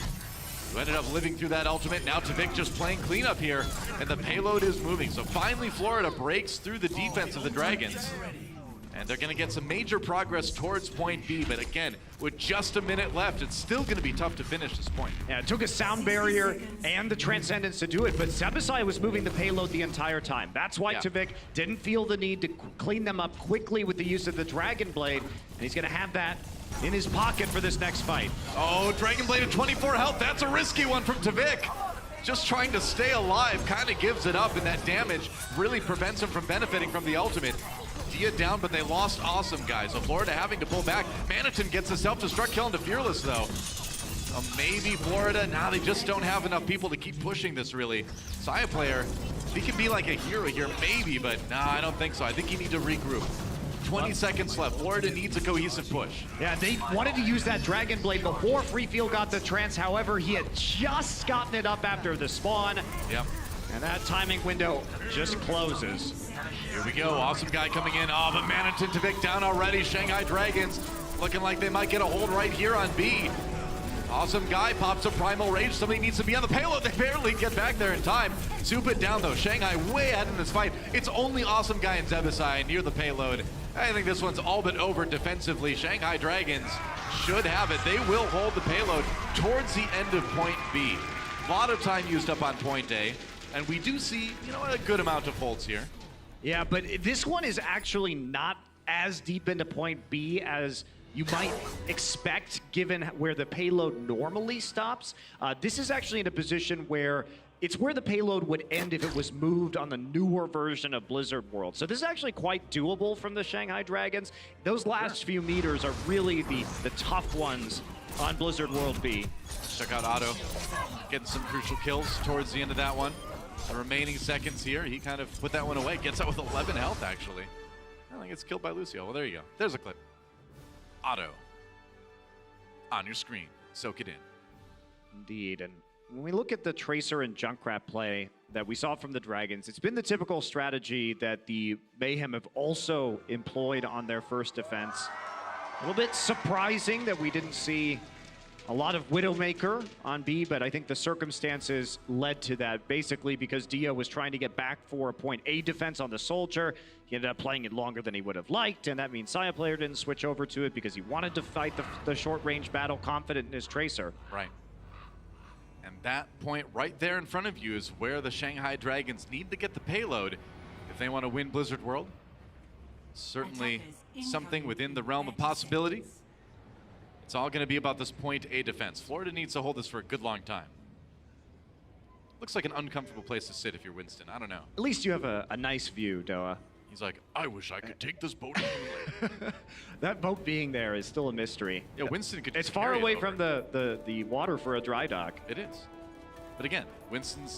who ended up living through that ultimate. Now Tavik just playing cleanup here, and the payload is moving. So finally Florida breaks through the defense of the Dragons. And they're going to get some major progress towards point B, but again, with just a minute left, it's still going to be tough to finish this point. Yeah, it took a sound barrier and the Transcendence to do it, but Sebasai was moving the payload the entire time. That's why Tavik didn't feel the need to clean them up quickly with the use of the Dragon Blade, and he's going to have that in his pocket for this next fight. Oh, Dragon Blade at 24 health. That's a risky one from Tavik. Just trying to stay alive, kind of gives it up, and that damage really prevents him from benefiting from the ultimate. Dia down, but they lost Awesome guys. So Florida having to pull back. Manitin gets a self-destruct kill into Fearless though. Maybe Florida, nah, they just don't have enough people to keep pushing this really. Saya player, he can be like a hero here, maybe, but nah, I don't think so. I think you need to regroup. 20 seconds left. Florida needs a cohesive push. Yeah, they wanted to use that Dragon Blade before Freefield got the trance. However, he had just gotten it up after the spawn. Yep. And that timing window just closes. Here we go. Awesome guy coming in. Oh, but Manitin Tavik down already. Shanghai Dragons looking like they might get a hold right here on B. Awesome guy pops a Primal Rage. Somebody needs to be on the payload. They barely get back there in time. Soup it down though. Shanghai way ahead in this fight. It's only Awesome guy and Zebasai near the payload. I think this one's all but over defensively. Shanghai Dragons should have it. They will hold the payload towards the end of point B. A lot of time used up on point A. And we do see, you know, a good amount of holds here. Yeah, but this one is actually not as deep into point B as you might expect given where the payload normally stops. This is actually in a position where it's where the payload would end if it was moved on the newer version of Blizzard World. So this is actually quite doable from the Shanghai Dragons. Those last few meters are really the tough ones on Blizzard World B. Check out Otto getting some crucial kills towards the end of that one. The remaining seconds here, he kind of put that one away. Gets out with 11 health, actually. I think it's killed by Lucio. Well, there you go. There's a clip. Otto. On your screen. Soak it in. Indeed. And when we look at the Tracer and Junkrat play that we saw from the Dragons, it's been the typical strategy that the Mayhem have also employed on their first defense. A little bit surprising that we didn't see a lot of Widowmaker on B, but I think the circumstances led to that, basically because Dio was trying to get back for a point A defense on the Soldier. He ended up playing it longer than he would have liked, and that means Saya player didn't switch over to it because he wanted to fight the short-range battle confident in his Tracer. Right. And that point right there in front of you is where the Shanghai Dragons need to get the payload if they want to win Blizzard World. Certainly something within the realm of possibility. It's all going to be about this point A defense. Florida needs to hold this for a good long time. Looks like an uncomfortable place to sit if you're Winston. I don't know. At least you have a nice view, Doa. He's like, I wish I could take this boat. That boat being there is still a mystery. Yeah, Winston could. It's just far carry away it from the water for a dry dock. It is. But again,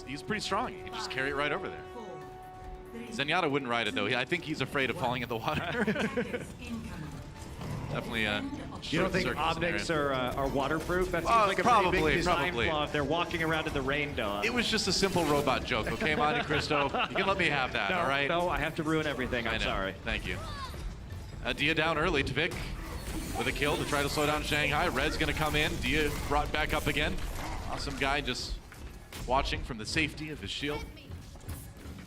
he's pretty strong. He can just carry it right over there. Zenyatta wouldn't ride it though. I think he's afraid of falling in the water. Definitely you don't think objects are waterproof? That seems like a probably, pretty big design flaw if they're walking around in the rain, Doa. It was just a simple robot joke, okay, Monte Cristo? You can let me have that, all right? No, I have to ruin everything. I'm sorry. Thank you. Dia down early. Tavik with a kill to try to slow down Shanghai. Red's going to come in. Dia brought back up again. Awesome guy just watching from the safety of his shield.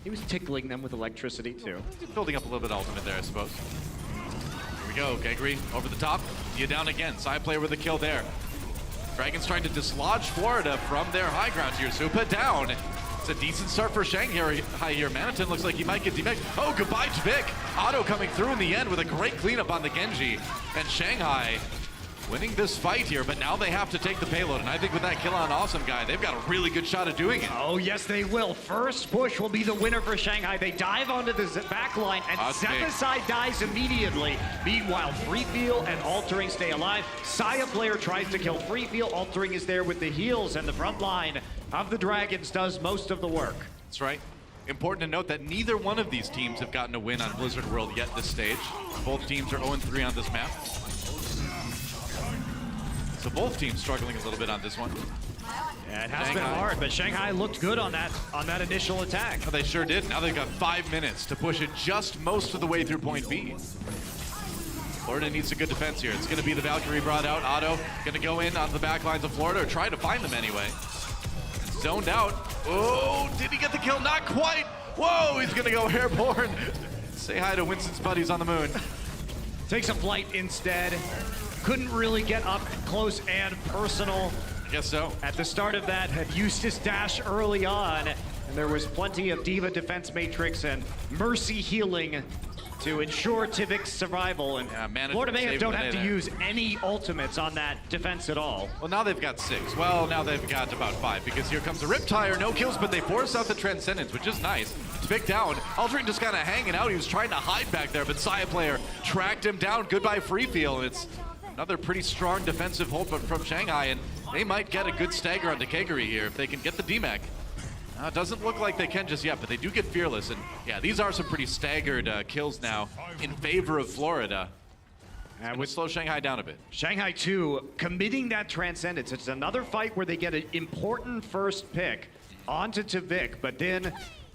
He was tickling them with electricity too. Building up a little bit of ultimate there, I suppose. Here we go, Gegri over the top. Dia down again, side player with a kill there. Dragons trying to dislodge Florida from their high ground here. Supa down. It's a decent start for Shanghai here. Manatin looks like he might get demecked. Oh, goodbye to Vic. Otto coming through in the end with a great cleanup on the Genji. And Shanghai winning this fight here, but now they have to take the payload. And I think with that kill on Awesome Guy, they've got a really good shot at doing it. Oh, yes, they will. First push will be the winner for Shanghai. They dive onto the back line, and Zepasai dies immediately. Meanwhile, Freefeel and Altering stay alive. Saya player tries to kill Freefeel. Altering is there with the heals, and the front line of the Dragons does most of the work. That's right. Important to note that neither one of these teams have gotten a win on Blizzard World yet this stage. Both teams are 0-3 on this map. So both teams struggling a little bit on this one. Yeah, it has been hard, but Shanghai looked good on that initial attack. Oh, they sure did. Now they've got 5 minutes to push it just most of the way through point B. Florida needs a good defense here. It's going to be the Valkyrie brought out. Otto going to go in on the back lines of Florida, or try to find them anyway. Zoned out. Oh, did he get the kill? Not quite. Whoa, he's going to go airborne. Say hi to Winston's buddies on the moon. Takes a flight instead. Couldn't really get up close and personal. I guess so. At the start of that, had used his dash early on, and there was plenty of Diva defense matrix and Mercy healing to ensure Tivic's survival. And Florida Mayhem don't have to use any ultimates on that defense at all. Well, now they've got 6. Well, now they've got about 5, because here comes the Riptire. No kills, but they force out the Transcendence, which is nice. Vic down. Aldrin just kind of hanging out. He was trying to hide back there, but Saya player tracked him down. Goodbye, Freefeel. It's another pretty strong defensive hold from Shanghai, and they might get a good stagger onto Keguri here if they can get the DMAC. It doesn't look like they can just yet, but they do get Fearless, and yeah, these are some pretty staggered kills now in favor of Florida. And would slow Shanghai down a bit. Shanghai, too, committing that Transcendence. It's another fight where they get an important first pick onto Tivik, but then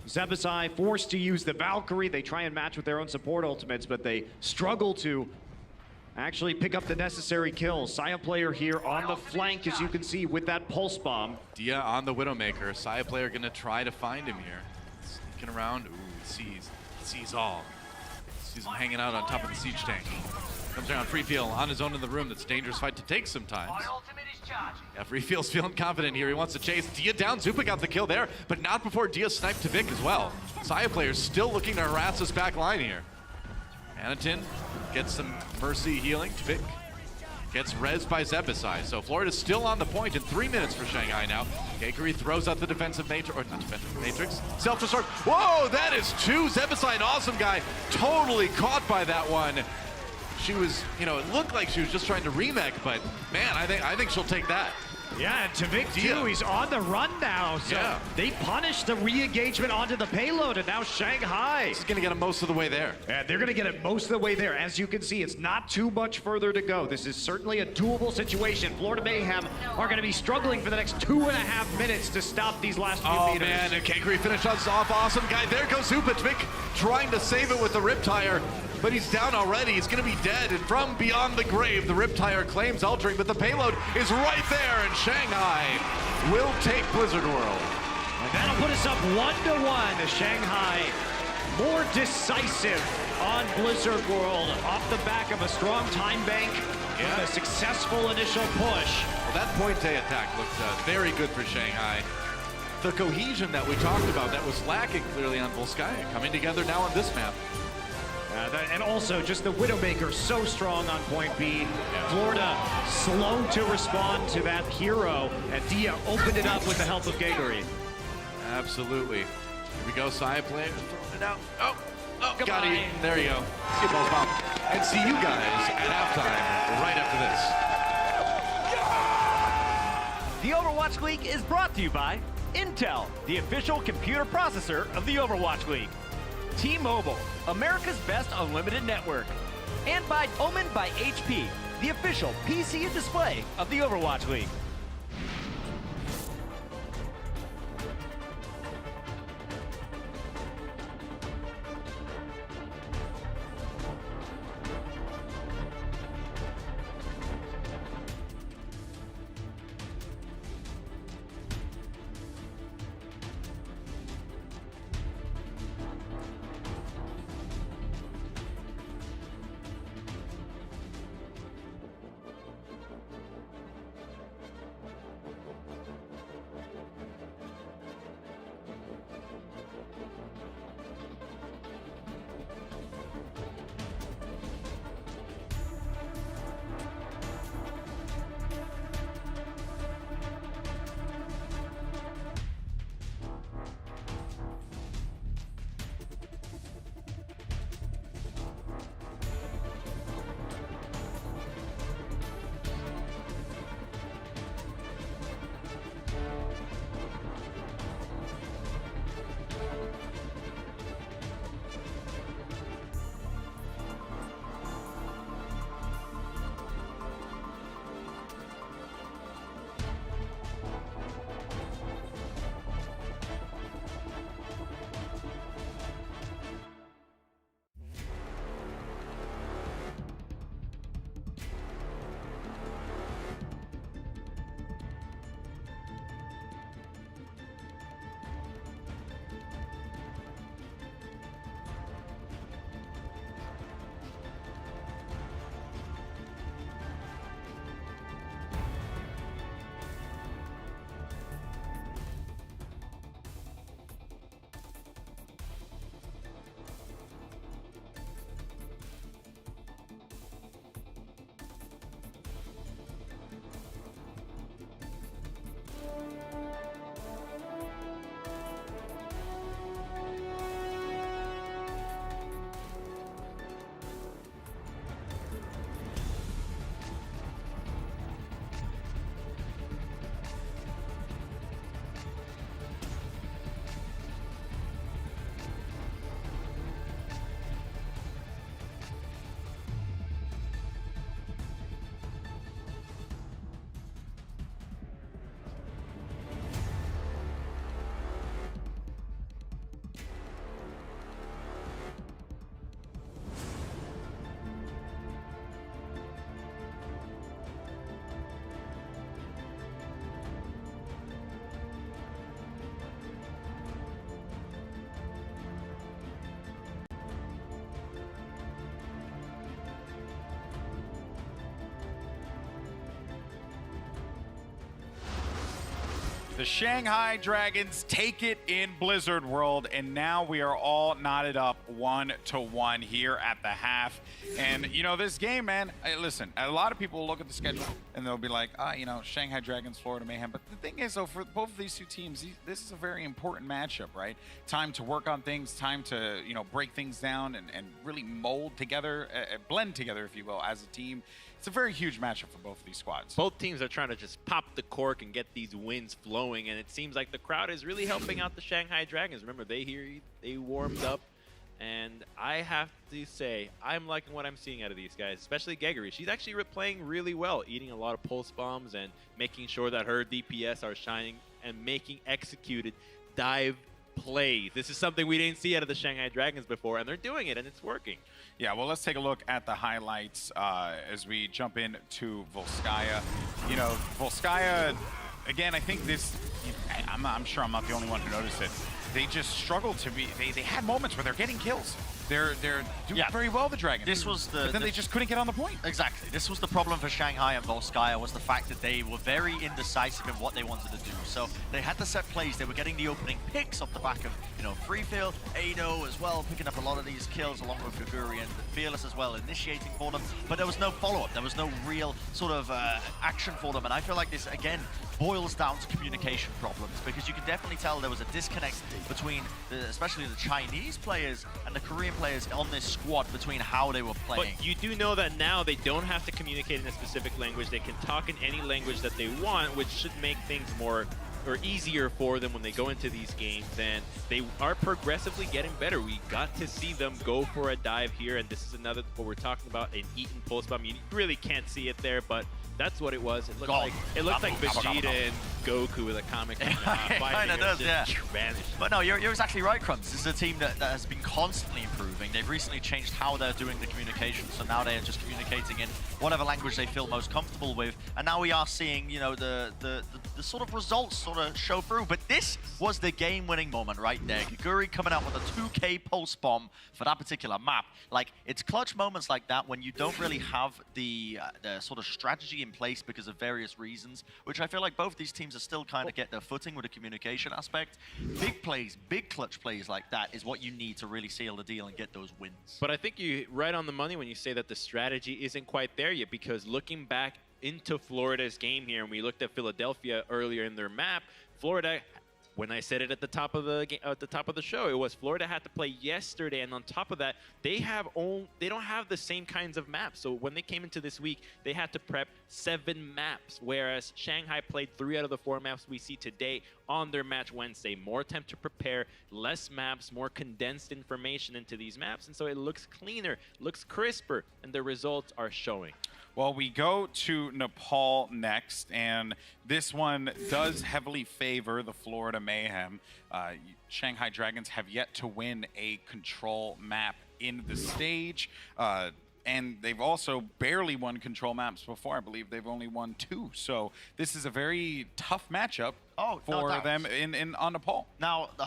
Zepasai forced to use the Valkyrie. They try and match with their own support ultimates, but they struggle to actually pick up the necessary kills. Saya player here on the flank, as you can see, with that pulse bomb. Dia on the Widowmaker. Saya player gonna try to find him here. Sneaking around. Ooh, he sees all. Sees him hanging out on top of the siege tank. Comes around Freefeel on his own in the room. That's a dangerous fight to take sometimes. Yeah, Freefeel's feeling confident here. He wants to chase. Dia down. Zupa got the kill there, but not before Dia sniped Tivik as well. Saya player still looking to harass this back line here. Anatin gets some Mercy healing. Tivik gets rezzed by Zepasai. So Florida's still on the point in 3 minutes for Shanghai now. Kekuri throws out the defensive matrix, or not defensive matrix, self-destruct. Whoa, that is 2. Zepasai, an awesome guy, totally caught by that one. She was, you know, it looked like she was just trying to remake, but man, I think she'll take that. Yeah, and Tivik too, he's on the run now, so they punished the re-engagement onto the payload, and now Shanghai. This is gonna get him most of the way there. Yeah, they're gonna get it most of the way there. As you can see, it's not too much further to go. This is certainly a doable situation. Florida Mayhem are gonna be struggling for the next 2.5 minutes to stop these last few meters. Oh man, and Kekuri finishes off awesome guy. There goes Zupatvik trying to save it with the Riptire. But he's down already. He's going to be dead. And from beyond the grave, the Riptire claims Altering, but the payload is right there, and Shanghai will take Blizzard World. And that'll put us up 1-1. Shanghai more decisive on Blizzard World off the back of a strong time bank and a successful initial push. Well, that point A attack looked very good for Shanghai. The cohesion that we talked about that was lacking clearly on Volskaya coming together now on this map. And also just the Widowmaker so strong on point B. Florida slow to respond to that hero, and Dia opened it up with the help of Geguri. Absolutely. Here we go, Saya playing, throwing it out. Oh, got it. There you go. See you, Balls Bomb. And see you guys at halftime right after this. The Overwatch League is brought to you by Intel, the official computer processor of the Overwatch League. T-Mobile, America's best unlimited network. And by Omen by HP, the official PC and display of the Overwatch League. The Shanghai Dragons take it in Blizzard World, and now we are all knotted up 1-1 here at the half. And, you know, this game, man, listen, a lot of people will look at the schedule and they'll be like, you know, Shanghai Dragons, Florida Mayhem. But the thing is, though, for both of these two teams, this is a very important matchup, right? Time to work on things, time to, you know, break things down and really mold together, blend together, if you will, as a team. It's a very huge matchup for both of these squads. Both teams are trying to just pop the cork and get these wins flowing, and it seems like the crowd is really helping out the Shanghai Dragons. Remember, they warmed up, and I have to say, I'm liking what I'm seeing out of these guys, especially Geggery. She's actually playing really well, eating a lot of pulse bombs and making sure that her DPS are shining and making executed dive plays. This is something we didn't see out of the Shanghai Dragons before, and they're doing it, and it's working. Yeah, well, let's take a look at the highlights as we jump into Volskaya. You know, Volskaya, again, I think this, I'm sure I'm not the only one who noticed it. They just struggled to be, they had moments where they're getting kills. They're doing very well, the Dragons. This was but then they just couldn't get on the point. Exactly. This was the problem for Shanghai and Volskaya, was the fact that they were very indecisive in what they wanted to do. So they had to set plays. They were getting the opening picks off the back of, you know, Freefield, Ado as well, picking up a lot of these kills along with Geggery and Fearless as well, initiating for them. But there was no follow-up. There was no real sort of action for them. And I feel like this, again, boils down to communication problems, because you can definitely tell there was a disconnect between especially the Chinese players and the Korean players on this squad, between how they were playing. But you do know that now they don't have to communicate in a specific language. They can talk in any language that they want, which should make things more or easier for them when they go into these games, and they are progressively getting better. We got to see them go for a dive here, and this is another, what we're talking about, an Eaton pulse bomb. You really can't see it there, but that's what it was. It looked like Vegeta and Goku with a comic. It kind of does, yeah. Vanished. But no, you're exactly right, Crumbs. This is a team that has been constantly improving. They've recently changed how they're doing the communication, so now they are just communicating in whatever language they feel most comfortable with. And now we are seeing, you know, the sort of results sort of show through. But this was the game-winning moment right there. Geggery coming out with a 2K pulse bomb for that particular map. Like, it's clutch moments like that when you don't really have the sort of strategy in place because of various reasons, which I feel like both these teams are still kind of get their footing with the communication aspect. Big plays, big clutch plays like that is what you need to really seal the deal and get those wins. But I think you're right on the money when you say that the strategy isn't quite there yet, because looking back into Florida's game here, and we looked at Philadelphia earlier in their map, Florida, when I said it at the top of the show, it was Florida had to play yesterday, and on top of that, they don't have the same kinds of maps. So when they came into this week, they had to prep 7 maps, whereas Shanghai played 3 out of the 4 maps we see today on their match Wednesday. More time to prepare, less maps, more condensed information into these maps, and so it looks cleaner, looks crisper, and the results are showing. Well, we go to Nepal next, and this one does heavily favor the Florida Mayhem. Shanghai Dragons have yet to win a control map in the stage, and they've also barely won control maps before. I believe they've only won 2. So this is a very tough matchup for them on Nepal. Now, the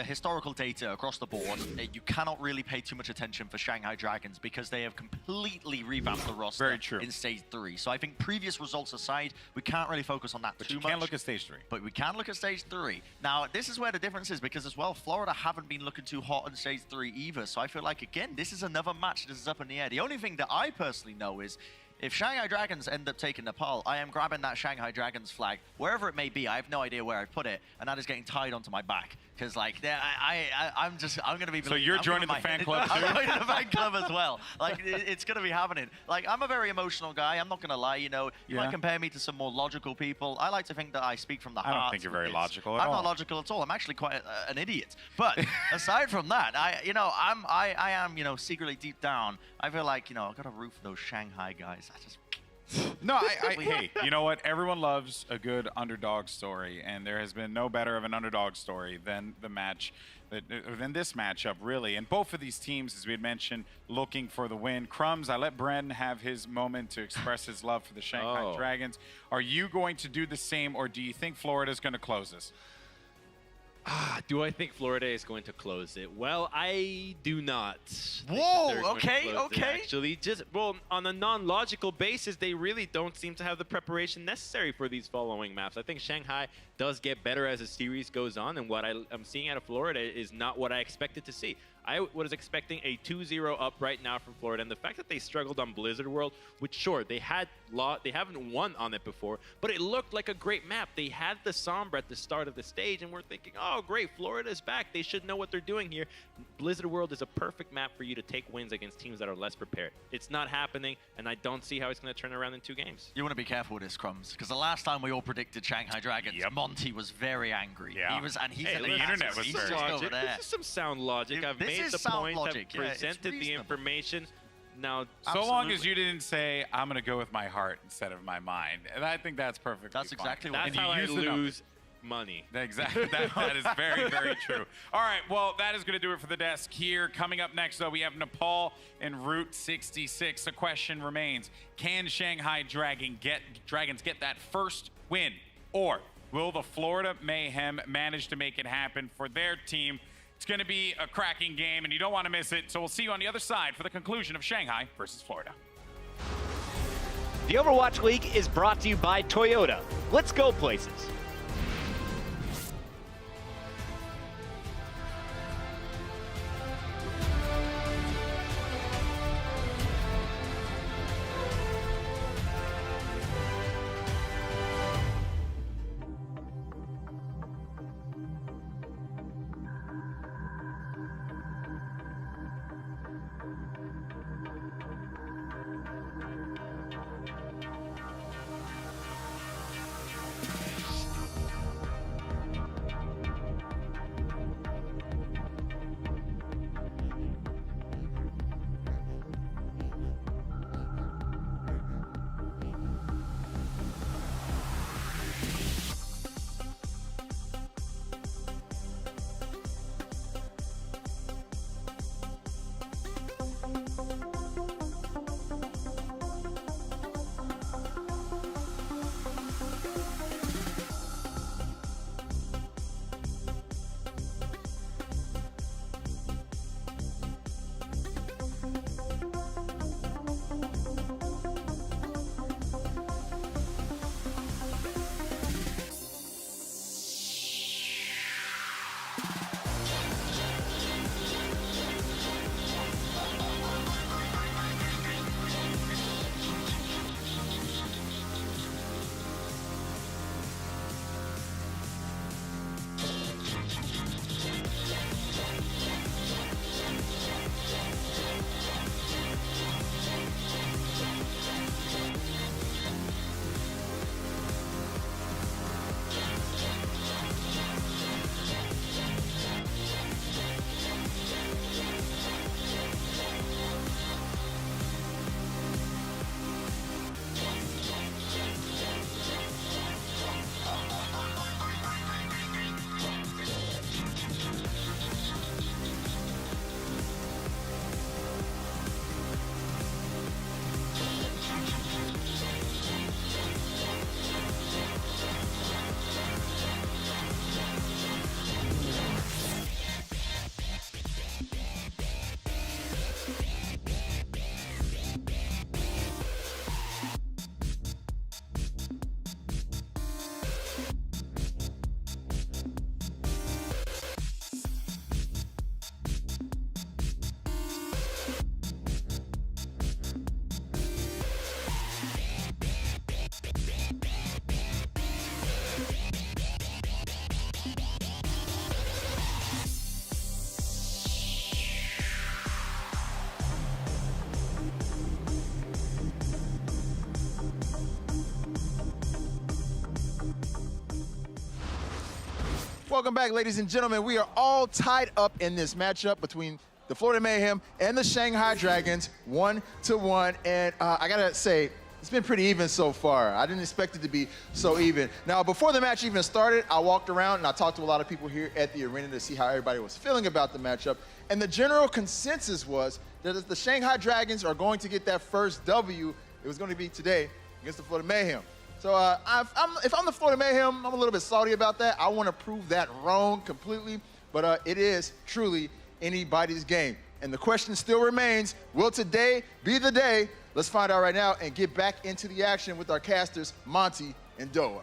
historical data across the board, you cannot really pay too much attention for Shanghai Dragons because they have completely revamped the roster in Stage 3. So I think previous results aside, we can't really focus on that too much. But you can't look at Stage 3. But we can look at Stage 3. Now, this is where the difference is, because as well, Florida haven't been looking too hot in Stage 3 either. So I feel like, again, this is another match that is up in the air. The only thing that I personally know is, if Shanghai Dragons end up taking Nepal, I am grabbing that Shanghai Dragons flag, wherever it may be. I have no idea where I put it, and that is getting tied onto my back. Because, like, I'm going to be... So you're joining the fan club, too? I'm joining the fan club as well. Like, it's going to be happening. Like, I'm a very emotional guy. I'm not going to lie, you know. You might compare me to some more logical people. I like to think that I speak from the heart. I don't think you're very logical at all. I'm not logical at all. I'm actually quite an idiot. But aside from that, I am, you know, secretly deep down, I feel like, you know, I've got to root for those Shanghai guys. No, hey, you know what? Everyone loves a good underdog story, and there has been no better of an underdog story than this matchup, really. And both of these teams, as we had mentioned, looking for the win. Crumbs, I let Bren have his moment to express his love for the Shanghai Dragons. Are you going to do the same, or do you think Florida's going to close this? Do I think Florida is going to close it? Well, I do not. Whoa, okay. Actually, on a non-logical basis, they really don't seem to have the preparation necessary for these following maps. I think Shanghai does get better as the series goes on, and what I'm seeing out of Florida is not what I expected to see. I was expecting a 2-0 up right now from Florida, and the fact that they struggled on Blizzard World, which sure, they haven't won on it before, but it looked like a great map. They had the Sombra at the start of the stage, and we're thinking, oh great, Florida's back. They should know what they're doing here. Blizzard World is a perfect map for you to take wins against teams that are less prepared. It's not happening, and I don't see how it's going to turn around in 2 games. You want to be careful with this, Crumbs, because the last time we all predicted Shanghai Dragons, Monty was very angry. Yeah. He's the internet was very over there. This is some sound logic. I've made the point. I've presented the information. Now, so long as you didn't say, I'm going to go with my heart instead of my mind. And I think that's perfectly That's exactly fine. what that's how I lose money. Exactly. That is very, very true. All right, well, that is going to do it for the desk here. Coming up next, though, we have Nepal and Route 66. The question remains, can Shanghai Dragons get that first win? Or will the Florida Mayhem manage to make it happen for their team? It's going to be a cracking game, and you don't want to miss it. So we'll see you on the other side for the conclusion of Shanghai versus Florida. The Overwatch League is brought to you by Toyota. Let's go places. Welcome back, ladies and gentlemen. We are all tied up in this matchup between the Florida Mayhem and the Shanghai Dragons, 1-1. And I gotta say, it's been pretty even so far. I didn't expect it to be so even. Now, before the match even started, I walked around and I talked to a lot of people here at the arena to see how everybody was feeling about the matchup. And the general consensus was that if the Shanghai Dragons are going to get that first W, it was going to be today against the Florida Mayhem. So if I'm the Florida Mayhem, I'm a little bit salty about that. I want to prove that wrong completely. But it is truly anybody's game. And the question still remains, will today be the day? Let's find out right now and get back into the action with our casters, Monty and Doa.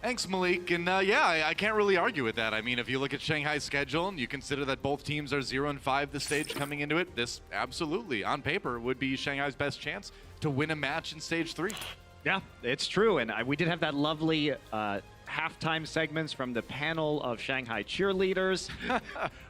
Thanks, Malik. And yeah, I can't really argue with that. I mean, if you look at Shanghai's schedule and you consider that both teams are 0-5 this stage coming into it, this absolutely, on paper, would be Shanghai's best chance to win a match in stage 3. Yeah, it's true. And we did have that lovely halftime segments from the panel of Shanghai cheerleaders.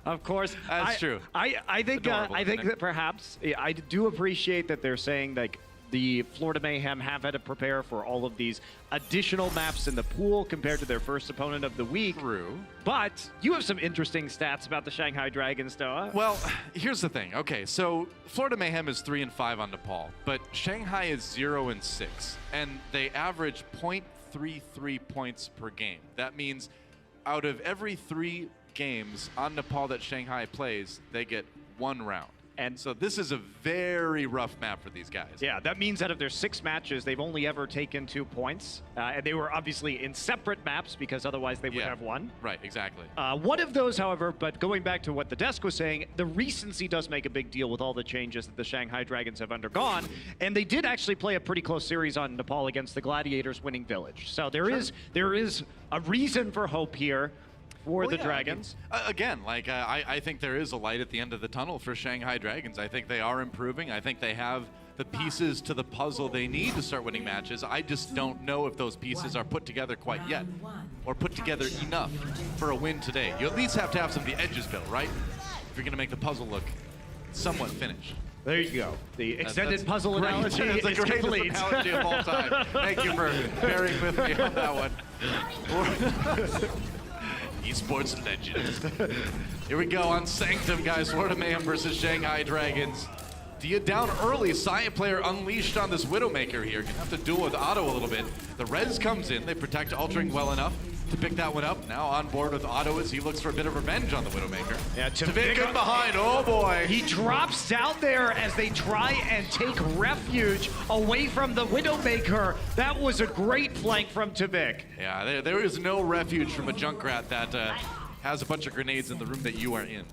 Of course. That's true. I think that perhaps I do appreciate that they're saying like the Florida Mayhem have had to prepare for all of these additional maps in the pool compared to their first opponent of the week. True. But you have some interesting stats about the Shanghai Dragons, Doa. Well, here's the thing. Okay, so Florida Mayhem is 3-5 on Nepal, but Shanghai is 0-6, and they average 0.33 points per game. That means out of every 3 games on Nepal that Shanghai plays, they get 1 round. And so this is a very rough map for these guys. Yeah, that means out of their 6 matches, they've only ever taken 2 points. And they were obviously in separate maps because otherwise they would have won. Right, exactly. One of those, however, but going back to what the desk was saying, the recency does make a big deal with all the changes that the Shanghai Dragons have undergone. And they did actually play a pretty close series on Nepal against the Gladiators, winning Village. So there is a reason for hope here for the Dragons. I mean, again, like I think there is a light at the end of the tunnel for Shanghai Dragons. I think they are improving. I think they have the pieces to the puzzle they need to start winning matches. I just don't know if those pieces are put together quite yet, or put together enough for a win today. You at least have to have some of the edges built, right? If you're going to make the puzzle look somewhat finished. There you go. The extended puzzle analogy is the greatest complete. analogy of all time. Thank you for bearing with me on that one. Esports legends. Here we go on Sanctum, guys. Florida Mayhem versus Shanghai Dragons. Dia down early. Saya player unleashed on this Widowmaker here. Gonna have to duel with Otto a little bit. The res comes in. They protect Altering well enough to pick that one up. Now on board with Otto as he looks for a bit of revenge on the Widowmaker. Yeah, Tavik in behind. Oh boy. He drops down there as they try and take refuge away from the Widowmaker. That was a great flank from Tavik. Yeah, there is no refuge from a Junkrat that has a bunch of grenades in the room that you are in.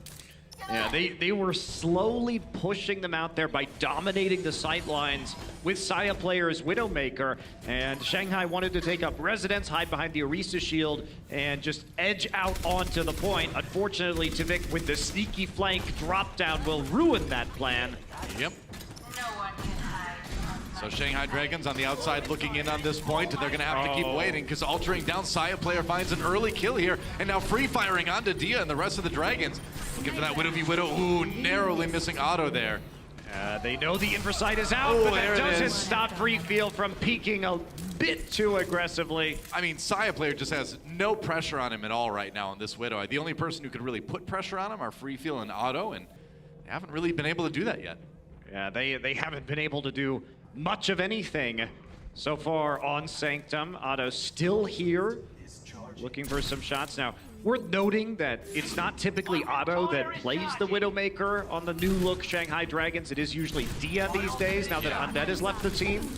Yeah, they were slowly pushing them out there by dominating the sight lines with Saya player's Widowmaker, and Shanghai wanted to take up residence, hide behind the Orisa shield, and just edge out onto the point. Unfortunately, Tavik with the sneaky flank drop down will ruin that plan. Yep. So Shanghai Dragons on the outside looking in on this point, and they're going to have to keep waiting because Altering down, Saya player finds an early kill here, and now free firing onto Dia and the rest of the Dragons. Looking for that Widow v Widow. Ooh, narrowly missing Otto there. They know the Infrasight is out, but that doesn't stop Free Field from peeking a bit too aggressively. I mean, Saya player just has no pressure on him at all right now on this Widow. The only person who could really put pressure on him are Free Field and Otto, and they haven't really been able to do that yet. Yeah, they haven't been able to do much of anything so far on Sanctum. Otto still here, looking for some shots. Now, worth noting that it's not typically Otto that plays the Widowmaker on the new look Shanghai Dragons. It is usually Dia these days, now that Undead has left the team.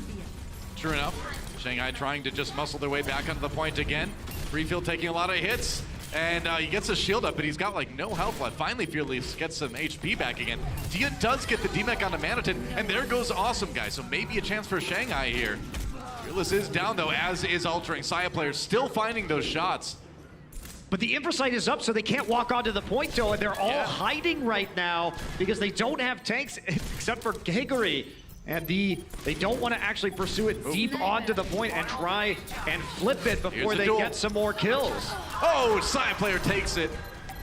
True enough. Shanghai trying to just muscle their way back onto the point again. Freefield taking a lot of hits. And he gets a shield up, but he's got like no health left. Finally, Fearless gets some HP back again. Dia does get the DMEC onto Manitin, and there goes Awesome Guy. So maybe a chance for Shanghai here. Fearless is down though, as is Altering. Saya players still finding those shots. But the Infrasight is up, so they can't walk onto the point, though, and they're all hiding right now because they don't have tanks except for Higuri. And they don't want to actually pursue it deep onto the point and try and flip it before they get some more kills. Oh, Saya player takes it.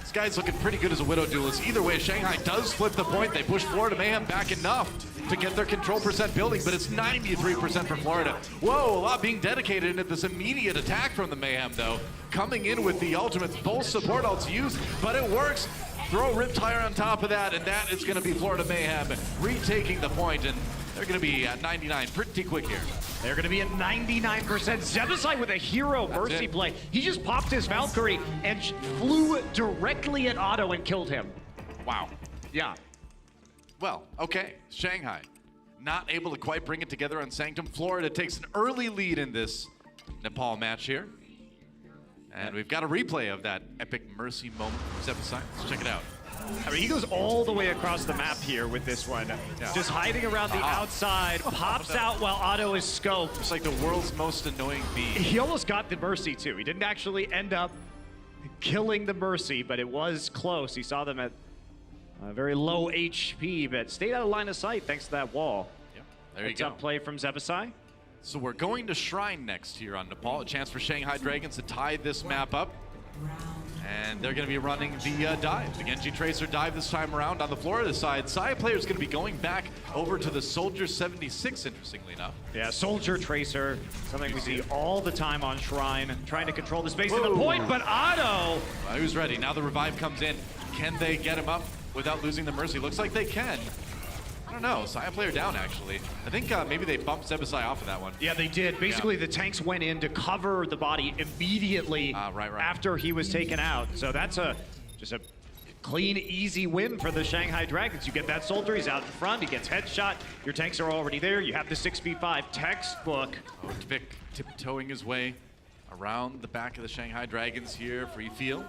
This guy's looking pretty good as a Widow duelist. Either way, Shanghai does flip the point. They push Florida Mayhem back enough to get their control percent building, but it's 93% for Florida. Whoa, a lot being dedicated into this immediate attack from the Mayhem, though. Coming in with the ultimates, both support ults used, but it works. Throw Riptire on top of that, and that is going to be Florida Mayhem retaking the point, and they're going to be at 99 pretty quick here. They're going to be at 99%. Zebasai with a hero mercy play. He just popped his Valkyrie and flew directly at Otto and killed him. Wow. Yeah. Well, okay, Shanghai not able to quite bring it together on Sanctum. Florida takes an early lead in this Nepal match here. And we've got a replay of that epic Mercy moment from Zephyr. Let's check it out. I mean, he goes all the way across the map here with this one. Just hiding around the outside, pops out while Otto is scoped. It's like the world's most annoying bee. He almost got the Mercy, too. He didn't actually end up killing the Mercy, but it was close. He saw them at very low HP, but stayed out of line of sight thanks to that wall. Yep, there you go. Up play from Zebasai. So we're going to Shrine next here on Nepal. A chance for Shanghai Dragons to tie this map up. And they're going to be running the dive. The Genji Tracer dive this time around on the Florida side. Saya player is going to be going back over to the Soldier 76, interestingly enough. Yeah, Soldier Tracer, something we see all the time on Shrine, trying to control the space at the point, but Otto! Well, who's ready? Now the revive comes in. Can they get him up without losing the Mercy? Looks like they can. I don't know. Saya player down, actually. I think maybe they bumped Zebasai off of that one. Yeah, they did. Basically, the tanks went in to cover the body immediately after he was taken out. So that's just a clean, easy win for the Shanghai Dragons. You get that soldier, he's out in front, he gets headshot. Your tanks are already there. You have the 6v5 textbook. Oh, Tvik tiptoeing his way around the back of the Shanghai Dragons here. Free field.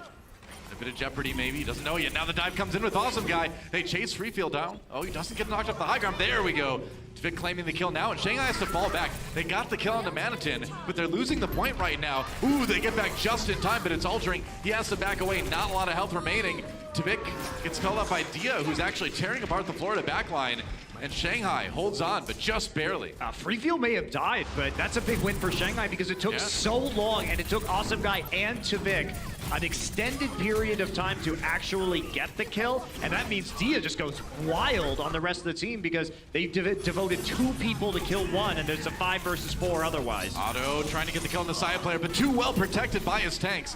A bit of jeopardy, maybe. He doesn't know yet. Now the dive comes in with Awesome Guy. They chase Freefield down. Oh, he doesn't get knocked off the high ground. There we go. Tvik claiming the kill now, and Shanghai has to fall back. They got the kill on the Manitin, but they're losing the point right now. Ooh, they get back just in time, but it's altering. He has to back away. Not a lot of health remaining. Tvik gets called up by Dia, who's actually tearing apart the Florida backline. And Shanghai holds on, but just barely. Freefield may have died, but that's a big win for Shanghai because it took so long, and it took Awesome Guy and Tvik an extended period of time to actually get the kill, and that means Dia just goes wild on the rest of the team because they devoted 2 people to kill 1, and there's a 5 versus 4 otherwise. Otto trying to get the kill on the side player, but too well protected by his tanks.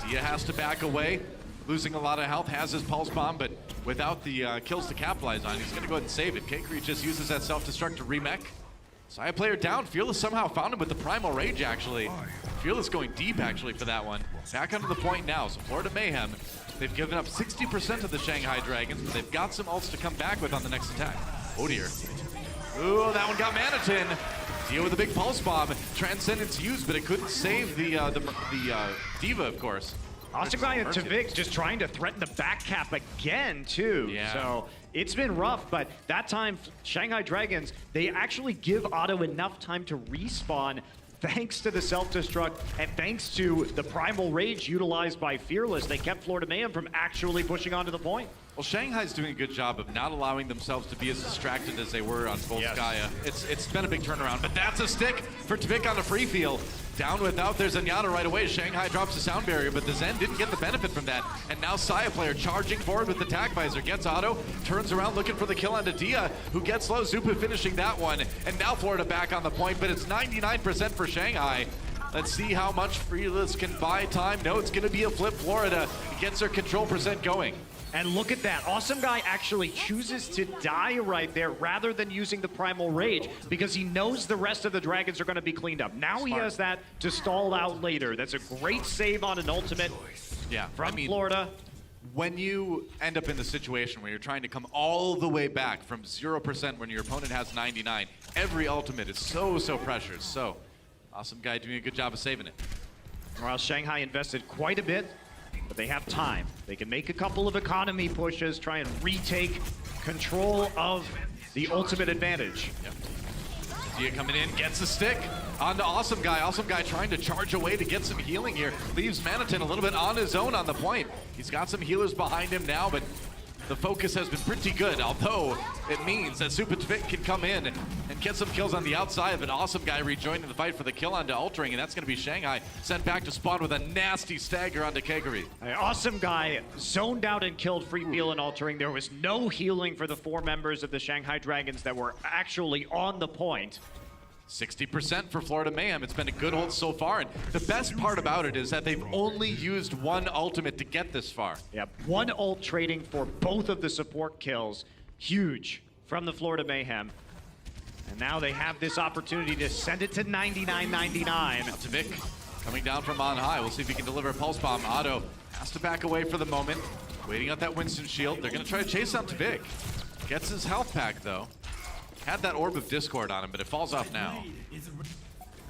Dia has to back away, losing a lot of health, has his pulse bomb, but without the kills to capitalize on, he's going to go ahead and save it. Kekri just uses that self-destruct to remech. Saya player down. Fearless somehow found him with the Primal Rage, actually. Fearless going deep, actually, for that one. Back onto the point now. So Florida Mayhem, they've given up 60% of the Shanghai Dragons, but they've got some ults to come back with on the next attack. Oh, dear. Ooh, that one got Manitin. Dia with a big pulse bomb. Transcendence used, but it couldn't save the Diva, of course. Awesome Guy and Tvik just trying to threaten the back cap again, too. Yeah. So it's been rough, but that time, Shanghai Dragons, they actually give Otto enough time to respawn thanks to the self-destruct and thanks to the Primal Rage utilized by Fearless. They kept Florida Mayhem from actually pushing onto the point. Well, Shanghai's doing a good job of not allowing themselves to be as distracted as they were on Volskaya. It's been a big turnaround, but that's a stick for Tvik on the free field. Down without, there's Zenyatta right away. Shanghai drops the sound barrier, but the Zen didn't get the benefit from that. And now Saya player charging forward with the tag visor. Gets Otto, turns around looking for the kill onto Dia, who gets low. Zupa finishing that one. And now Florida back on the point, but it's 99% for Shanghai. Let's see how much Fearless can buy time. No, it's going to be a flip. Florida gets their control percent going. And look at that. Awesome Guy actually chooses to die right there rather than using the Primal Rage because he knows the rest of the Dragons are going to be cleaned up. Now he has that to stall out later. That's a great save on an ultimate from Florida. When you end up in the situation where you're trying to come all the way back from 0% when your opponent has 99, every ultimate is so pressured. So, Awesome Guy doing a good job of saving it. Well, Shanghai invested quite a bit, but they have time. They can make a couple of economy pushes, try and retake control of the ultimate advantage. Yep. Dia coming in, gets a stick onto Awesome Guy. Awesome Guy trying to charge away to get some healing here. Leaves Manitin a little bit on his own on the point. He's got some healers behind him now, but the focus has been pretty good, although it means that Super Tvik can come in and get some kills on the outside, but Awesome Guy rejoining the fight for the kill onto Altering, and that's going to be Shanghai sent back to spawn with a nasty stagger onto Kegri. Awesome Guy zoned out and killed Freefield and Altering. There was no healing for the 4 members of the Shanghai Dragons that were actually on the point. 60% for Florida Mayhem. It's been a good hold so far, and the best part about it is that they've only used 1 ultimate to get this far. Yeah, 1 ult trading for both of the support kills. Huge from the Florida Mayhem. And now they have this opportunity to send it to 99-99. Tvik coming down from on high. We'll see if he can deliver a pulse bomb. Otto has to back away for the moment, waiting out that Winston shield. They're going to try to chase down Tvik. Gets his health pack, though. Had that Orb of Discord on him, but it falls off now.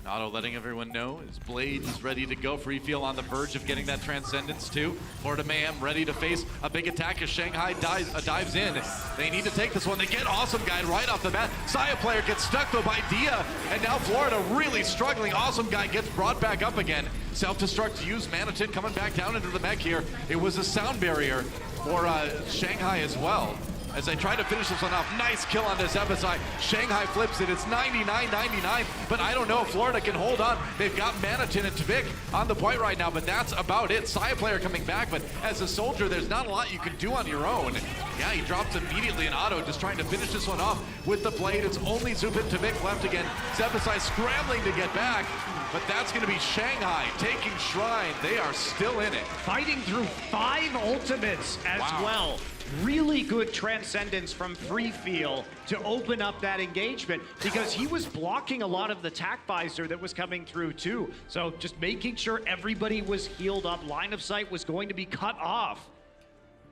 Otto letting everyone know his blade is ready to go. Free feel on the verge of getting that Transcendence too. Florida Mayhem ready to face a big attack as Shanghai dives in. They need to take this one. They get Awesome Guy right off the bat. Saya player gets stuck though by Dia, and now Florida really struggling. Awesome Guy gets brought back up again. Self-destruct to use. Manatin coming back down into the mech here. It was a sound barrier for Shanghai as well. As they try to finish this one off. Nice kill on this episode. Shanghai flips it. It's 99-99, but I don't know if Florida can hold on. They've got Manatin and Tvik on the point right now, but that's about it. Saya player coming back, but as a soldier, there's not a lot you can do on your own. Yeah, he drops immediately, and Otto just trying to finish this one off with the blade. It's only Zup and Tvik left again. Zepasai scrambling to get back, but that's going to be Shanghai taking Shrine. They are still in it. Fighting through 5 ultimates as well. Really good Transcendence from Free Feel to open up that engagement, because he was blocking a lot of the tac visor that was coming through too. So just making sure everybody was healed up. Line of sight was going to be cut off.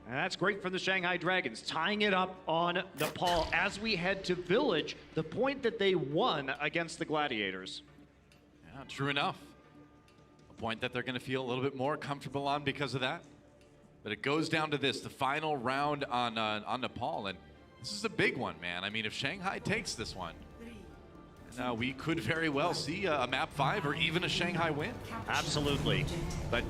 And that's great from the Shanghai Dragons, tying it up on Nepal as we head to Village, the point that they won against the Gladiators. Yeah, true enough. A point that they're going to feel a little bit more comfortable on because of that. But it goes down to this, the final round on Nepal, and this is a big one, man. I mean, if Shanghai takes this one, we could very well see a map 5 or even a Shanghai win. Absolutely. But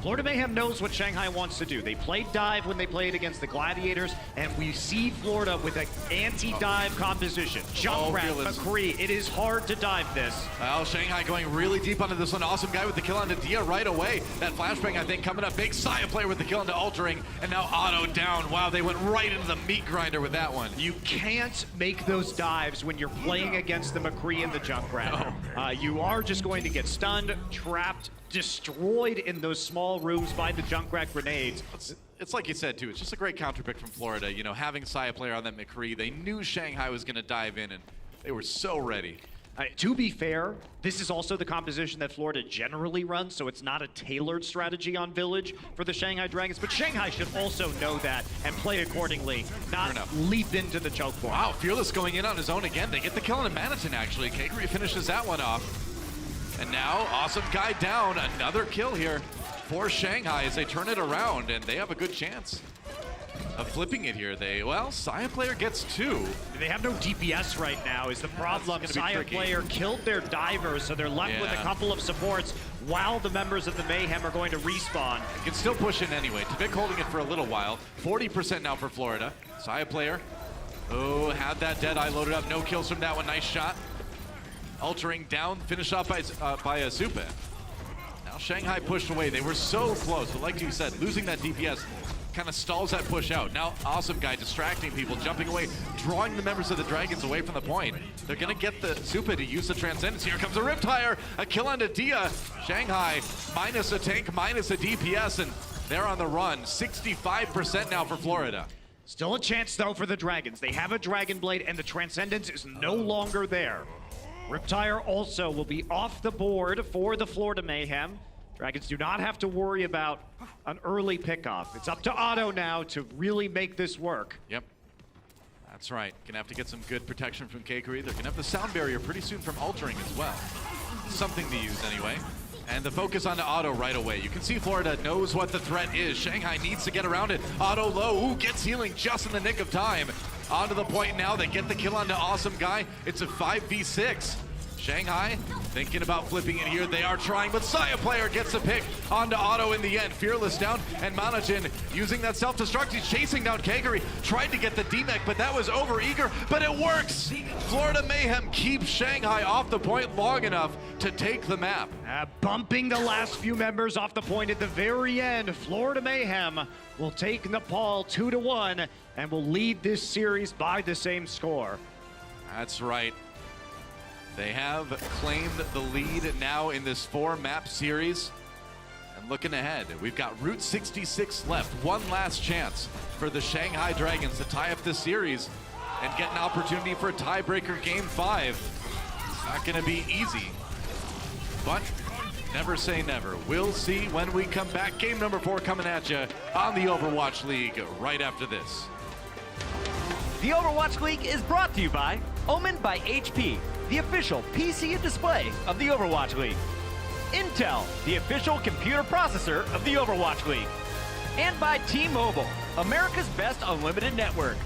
Florida Mayhem knows what Shanghai wants to do. They played dive when they played against the Gladiators, and we see Florida with an anti-dive composition. Junkrat, McCree, it is hard to dive this. Well, Shanghai going really deep onto this one. Awesome Guy with the kill onto Dia right away. That flashbang, I think, coming up big. Saya player with the kill onto Altering, and now Otto down. Wow, they went right into the meat grinder with that one. You can't make those dives when you're playing against the McCree and the Junkrat. You are just going to get stunned, trapped, destroyed in those small rooms by the Junkrat grenades. It's like you said too, it's just a great counter pick from Florida. You know, having Saya player on that McCree, they knew Shanghai was going to dive in, and they were so ready. To be fair, this is also the composition that Florida generally runs, so it's not a tailored strategy on Village for the Shanghai Dragons, but Shanghai should also know that and play accordingly, not leap into the choke point. Wow, Fearless going in on his own again. They get the kill on a Manatin, actually. Kakari finishes that one off. And now, Awesome Guy down. Another kill here for Shanghai as they turn it around, and they have a good chance of flipping it here. Well, Saya player gets 2. They have no DPS right now is the problem. Saya player killed their diver, so they're left with a couple of supports while the members of the Mayhem are going to respawn. Can still push in anyway. Tvik holding it for a little while. 40% now for Florida. Saya player, had that Deadeye loaded up. No kills from that one. Nice shot. Altering down, finished off by Zupa. Now Shanghai pushed away. They were so close, but like you said, losing that DPS kind of stalls that push out. Now Awesome Guy distracting people, jumping away, drawing the members of the Dragons away from the point. They're gonna get the Zupa to use the Transcendence. Here comes a Riptire, a kill onto Dia. Shanghai minus a tank, minus a DPS, and they're on the run. 65% now for Florida. Still a chance though for the Dragons. They have a Dragon Blade and the Transcendence is no longer there. Riptire also will be off the board for the Florida Mayhem. Dragons do not have to worry about an early pickoff. It's up to Otto now to really make this work. Yep. That's right. Gonna have to get some good protection from Kakari. They're gonna have the sound barrier pretty soon from Altering as well. Something to use anyway. And the focus onto Otto right away. You can see Florida knows what the threat is. Shanghai needs to get around it. Otto low, gets healing just in the nick of time. Onto the point now, they get the kill onto Awesome Guy. It's a 5v6. Shanghai thinking about flipping it here. They are trying, but Saya player gets a pick onto Otto in the end. Fearless down, and Manajin using that self-destruct. He's chasing down Kakari. Tried to get the D-Mech, but that was over-eager, but it works! Florida Mayhem keeps Shanghai off the point long enough to take the map. Bumping the last few members off the point at the very end. Florida Mayhem will take Nepal 2-1 and will lead this series by the same score. That's right. They have claimed the lead now in this 4-map series. And looking ahead, we've got Route 66 left. One last chance for the Shanghai Dragons to tie up this series and get an opportunity for a tiebreaker Game 5. It's not going to be easy, but never say never. We'll see when we come back. Game number 4 coming at you on the Overwatch League right after this. The Overwatch League is brought to you by Omen by HP, the official PC and display of the Overwatch League. Intel, the official computer processor of the Overwatch League. And by T-Mobile, America's best unlimited network.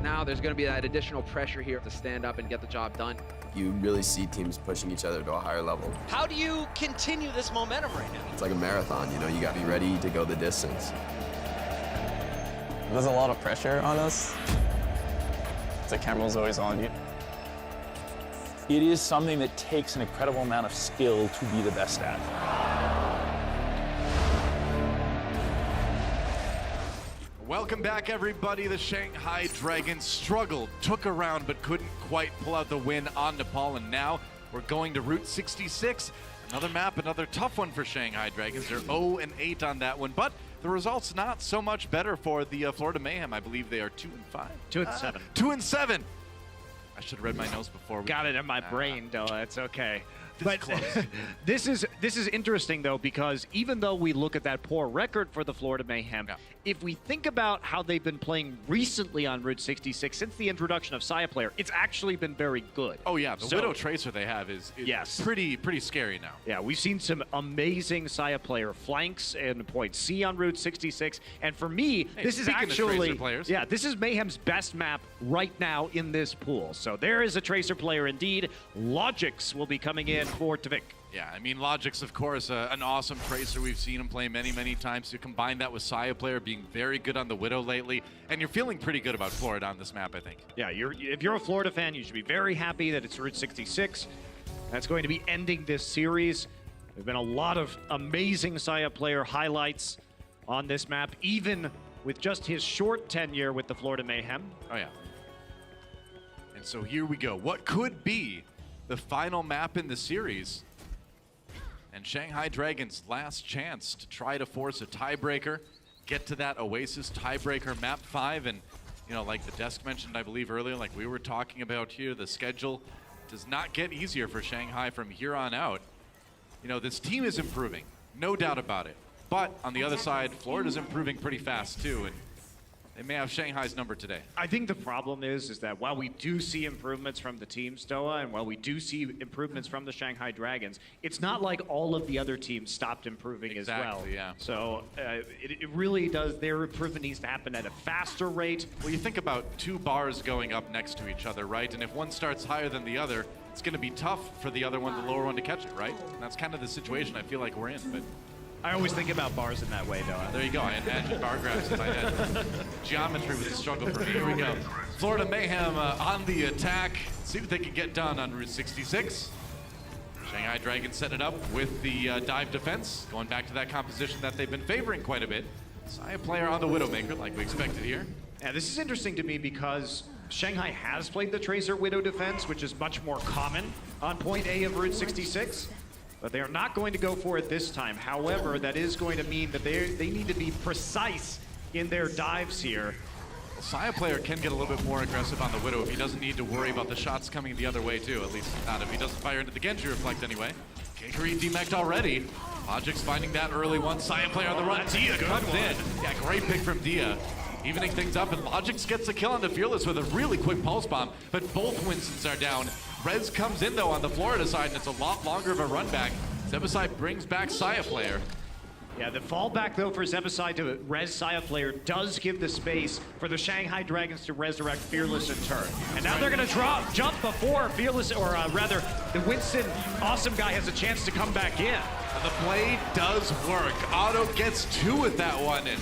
Now there's going to be that additional pressure here to stand up and get the job done. You really see teams pushing each other to a higher level. How do you continue this momentum right now? It's like a marathon, you know, you got to be ready to go the distance. There's a lot of pressure on us. The camera's always on you. It is something that takes an incredible amount of skill to be the best at. Welcome back, everybody. The Shanghai Dragons struggled, took a round, but couldn't quite pull out the win on Nepal, and now we're going to Route 66. Another map, another tough one for Shanghai Dragons. They're 0-8 on that one, but the results not so much better for the Florida Mayhem. I believe they are 2-5. 2-7. 2-7. I should have read my notes before. Got it in my brain, though. That's okay. But close. this is interesting, though, because even though we look at that poor record for the Florida Mayhem, if we think about how they've been playing recently on Route 66 since the introduction of Saya Player, it's actually been very good. Oh yeah, the Widow Tracer they have is yes, pretty scary now. Yeah, we've seen some amazing Saya Player flanks in point C on Route 66, and for me, this is actually this is Mayhem's best map right now in this pool. So there is a Tracer player indeed. Logix will be coming in for Tvik. Yeah, I mean, Logix, of course, an awesome Tracer. We've seen him play many, many times. You combine that with Saya Player being very good on the Widow lately, and you're feeling pretty good about Florida on this map, I think. Yeah, if you're a Florida fan, you should be very happy that it's Route 66. That's going to be ending this series. There have been a lot of amazing Saya Player highlights on this map, even with just his short tenure with the Florida Mayhem. Oh, yeah. And so here we go. What could be the final map in the series? And Shanghai Dragons' last chance to try to force a tiebreaker, get to that Oasis tiebreaker map 5. And, you know, like the desk mentioned, I believe earlier, like we were talking about here, the schedule does not get easier for Shanghai from here on out. You know, this team is improving, no doubt about it. But on the other side, Florida's improving pretty fast too, and they may have Shanghai's number today. I think the problem is that while we do see improvements from the team Stoa, and while we do see improvements from the Shanghai Dragons, it's not like all of the other teams stopped improving as well. Yeah. So it really does, their improvement needs to happen at a faster rate. Well, you think about two bars going up next to each other, right? And if one starts higher than the other, it's going to be tough for the other one, the lower one, to catch it, right? And that's kind of the situation I feel like we're in. But I always think about bars in that way, though. There you go. I imagine bar graphs in my head. Geometry was a struggle for me. Here we go. Florida Mayhem on the attack. See what they can get done on Route 66. Shanghai Dragons set it up with the dive defense, going back to that composition that they've been favoring quite a bit. Saya player on the Widowmaker, like we expected here. Yeah, this is interesting to me because Shanghai has played the Tracer Widow defense, which is much more common on point A of Route 66. But they are not going to go for it this time. However, that is going to mean that they need to be precise in their dives here. Saya player can get a little bit more aggressive on the Widow if he doesn't need to worry about the shots coming the other way too. At least not if he doesn't fire into the Genji Reflect anyway. Kakery demeched already. Logic's finding that early one. Saya player on the run. Dia comes in. Yeah, great pick from Dia. Evening things up, and Logix gets a kill on the Fearless with a really quick pulse bomb, but both Winstons are down. Rez comes in though on the Florida side, and it's a lot longer of a run back. Zebasai brings back Saya player. Yeah, the fallback though for Zebasai to res Saya player does give the space for the Shanghai Dragons to resurrect Fearless in turn. And now they're gonna jump before Fearless, or rather, the Winston awesome guy has a chance to come back in. And the play does work. Otto gets 2 with that one, and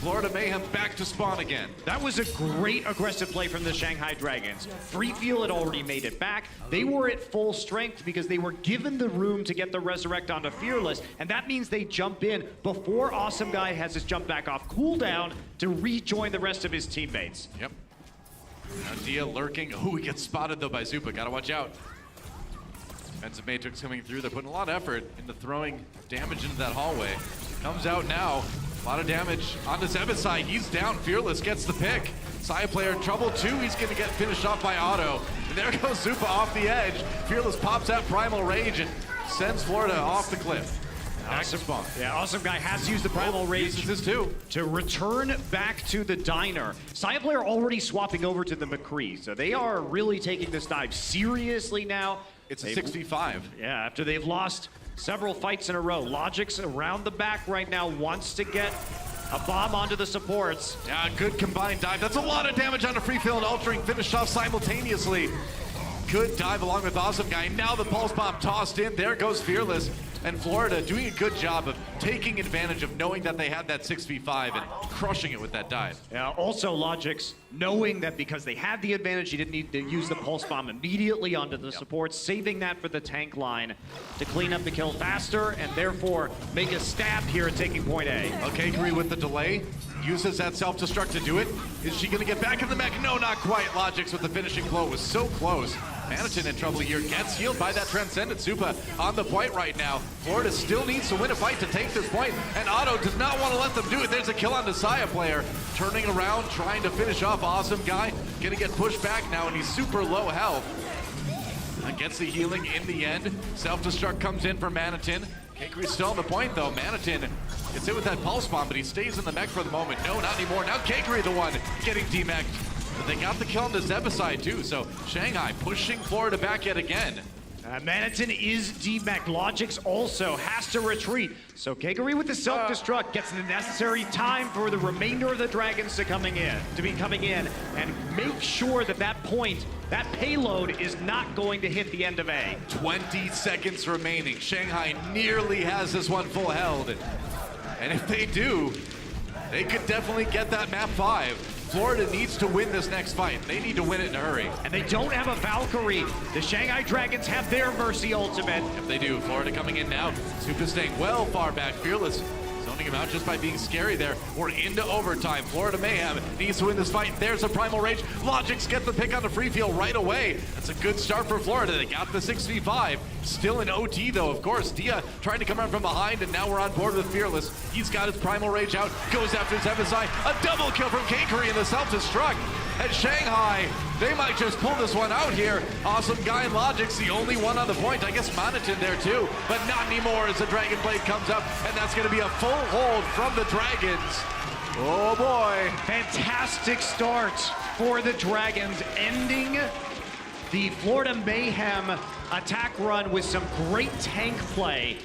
Florida Mayhem back to spawn again. That was a great aggressive play from the Shanghai Dragons. Free Feel had already made it back. They were at full strength because they were given the room to get the Resurrect onto Fearless, and that means they jump in before Awesome Guy has his jump back off cooldown to rejoin the rest of his teammates. Yep. Now Dia lurking. Oh, he gets spotted though by Zupa. Gotta watch out. Defensive Matrix coming through. They're putting a lot of effort into throwing damage into that hallway. Comes out now. A lot of damage onto Zebasai. He's down. Fearless gets the pick. Saya player in trouble too. He's going to get finished off by Otto. And there goes Zupa off the edge. Fearless pops that Primal Rage and sends Florida off the cliff. Awesome spawn. Yeah, Awesome Guy has used the Primal Rage to return back to the diner. Saya player already swapping over to the McCree, so they are really taking this dive seriously now. It's a 6v5. Yeah, after they've lost several fights in a row. Logic's around the back right now, wants to get a bomb onto the supports. Yeah, good combined dive. That's a lot of damage on a free field and altering finished off simultaneously. Good dive along with Awesome Guy. Now the pulse bomb tossed in. There goes Fearless. And Florida doing a good job of taking advantage of knowing that they had that 6v5 and crushing it with that dive. Yeah, also Logic's knowing that because they had the advantage, he didn't need to use the pulse bomb immediately onto the supports, saving that for the tank line to clean up the kill faster and therefore make a stab here at taking point A. Okay, Kakery with the delay. Uses that self-destruct to do it. Is she gonna get back in the mech? No, not quite. Logix with the finishing blow was so close. Manitin in trouble here, gets healed by that Transcendent. Zupa on the point right now. Florida still needs to win a fight to take this point, and Otto does not want to let them do it. There's a kill on the Saya player. Turning around, trying to finish off Awesome Guy. Gonna get pushed back now, and he's super low health. And gets the healing in the end. Self-destruct comes in for Manitin. Kakery's still on the point though. Manitin gets hit with that pulse bomb, but he stays in the mech for the moment. No, not anymore. Now Kakery the one getting demeched. But they got the kill on the Zebasai too, so Shanghai pushing Florida back yet again. Manitin is demech. Logix also has to retreat. So Kakery with the self-destruct gets the necessary time for the remainder of the Dragons to be coming in and make sure that that point, that payload is not going to hit the end of A. 20 seconds remaining. Shanghai nearly has this one full held. And if they do, they could definitely get that map 5. Florida needs to win this next fight. They need to win it in a hurry. And they don't have a Valkyrie. The Shanghai Dragons have their Mercy ultimate. If they do, Florida coming in now. Zupa staying well far back. Fearless is only counting him out just by being scary there. We're into overtime. Florida Mayhem needs to win this fight. There's a Primal Rage. Logics get the pick on the free field right away. That's a good start for Florida. They got the 6v5. Still in OT though, of course. Dia trying to come around from behind, and now we're on board with Fearless. He's got his Primal Rage out, goes after his MSI. A double kill from Kakery in the self-destruct. And Shanghai, they might just pull this one out here. Awesome guy in Logic's the only one on the point. I guess Monoton there too, but not anymore as the Dragon Blade comes up, and that's gonna be a full hold from the Dragons. Oh boy. Fantastic start for the Dragons, ending the Florida Mayhem attack run with some great tank play.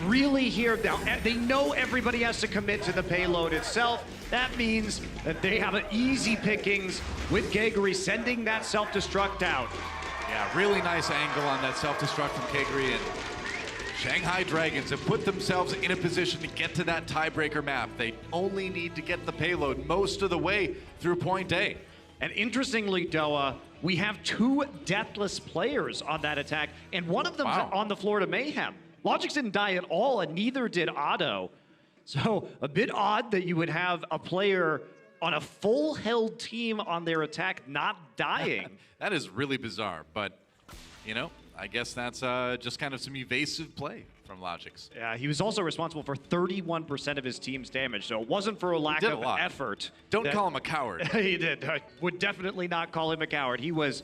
Really here now, they know everybody has to commit to the payload itself. That means that they have an easy pickings with Kakery sending that self-destruct out. Yeah, really nice angle on that self-destruct from Kakery, and Shanghai Dragons have put themselves in a position to get to that tiebreaker map. They only need to get the payload most of the way through point A. And interestingly, Doa, we have 2 deathless players on that attack, and one of them on the Florida Mayhem. Logics didn't die at all, and neither did Otto. So a bit odd that you would have a player on a full held team on their attack not dying. That is really bizarre, but you know, I guess that's just kind of some evasive play from Logics. Yeah, he was also responsible for 31% of his team's damage, so it wasn't for a lack of effort. Don't call him a coward. He did. I would definitely not call him a coward. He was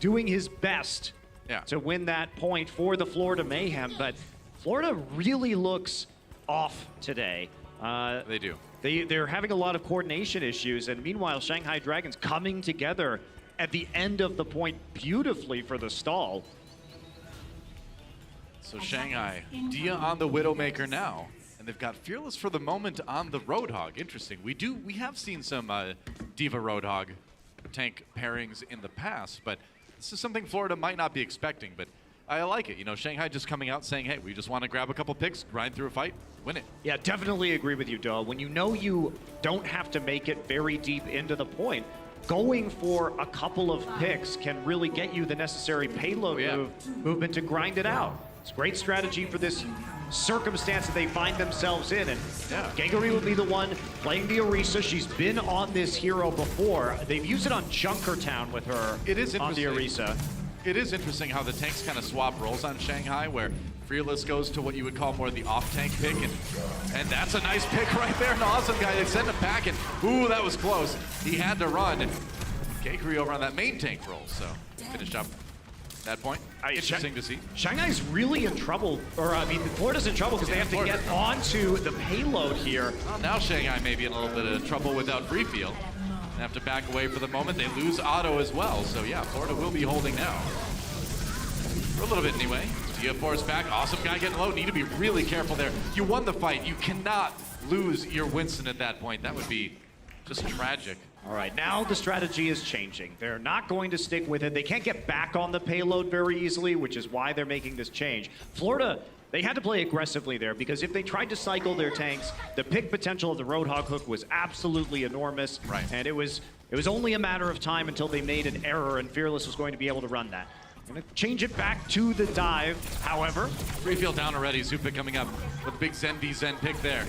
doing his best to win that point for the Florida Mayhem, but Florida really looks off today. They do. They're having a lot of coordination issues, and meanwhile, Shanghai Dragons coming together at the end of the point beautifully for the stall. So Shanghai, Dia on the Widowmaker now, and they've got Fearless for the moment on the Roadhog. Interesting. We have seen some Diva Roadhog tank pairings in the past, but this is something Florida might not be expecting, but I like it. You know, Shanghai just coming out saying, hey, we just want to grab a couple picks, grind through a fight, win it. Yeah, definitely agree with you, Doa. When you know you don't have to make it very deep into the point, going for a couple of picks can really get you the necessary payload movement to grind it out. It's a great strategy for this circumstance that they find themselves in, and Kakery will be the one playing the Orisa. She's been on this hero before. They've used it on Junkertown with her. It is on the Orisa. It is interesting how the tanks kind of swap roles on Shanghai, where Fearless goes to what you would call more the off-tank pick, and that's a nice pick right there. An awesome guy. They send him packing. Ooh, that was close. He had to run. Kakery over on that main tank role, so finished up that point. Interesting to see. Shanghai's really in trouble, or I mean, Florida's in trouble because they have to get onto the payload here. Well, now Shanghai may be in a little bit of trouble without free field. They have to back away for the moment. They lose Otto as well, so yeah, Florida will be holding now. For a little bit anyway. Dia force back. Awesome guy getting low. Need to be really careful there. You won the fight. You cannot lose your Winston at that point. That would be just tragic. All right, now the strategy is changing. They're not going to stick with it. They can't get back on the payload very easily, which is why they're making this change. Florida, they had to play aggressively there because if they tried to cycle their tanks, the pick potential of the Roadhog hook was absolutely enormous. Right. And it was only a matter of time until they made an error and Fearless was going to be able to run that. Gonna change it back to the dive, however. Free field down already. Zupa coming up with a big Zen v Zen pick there.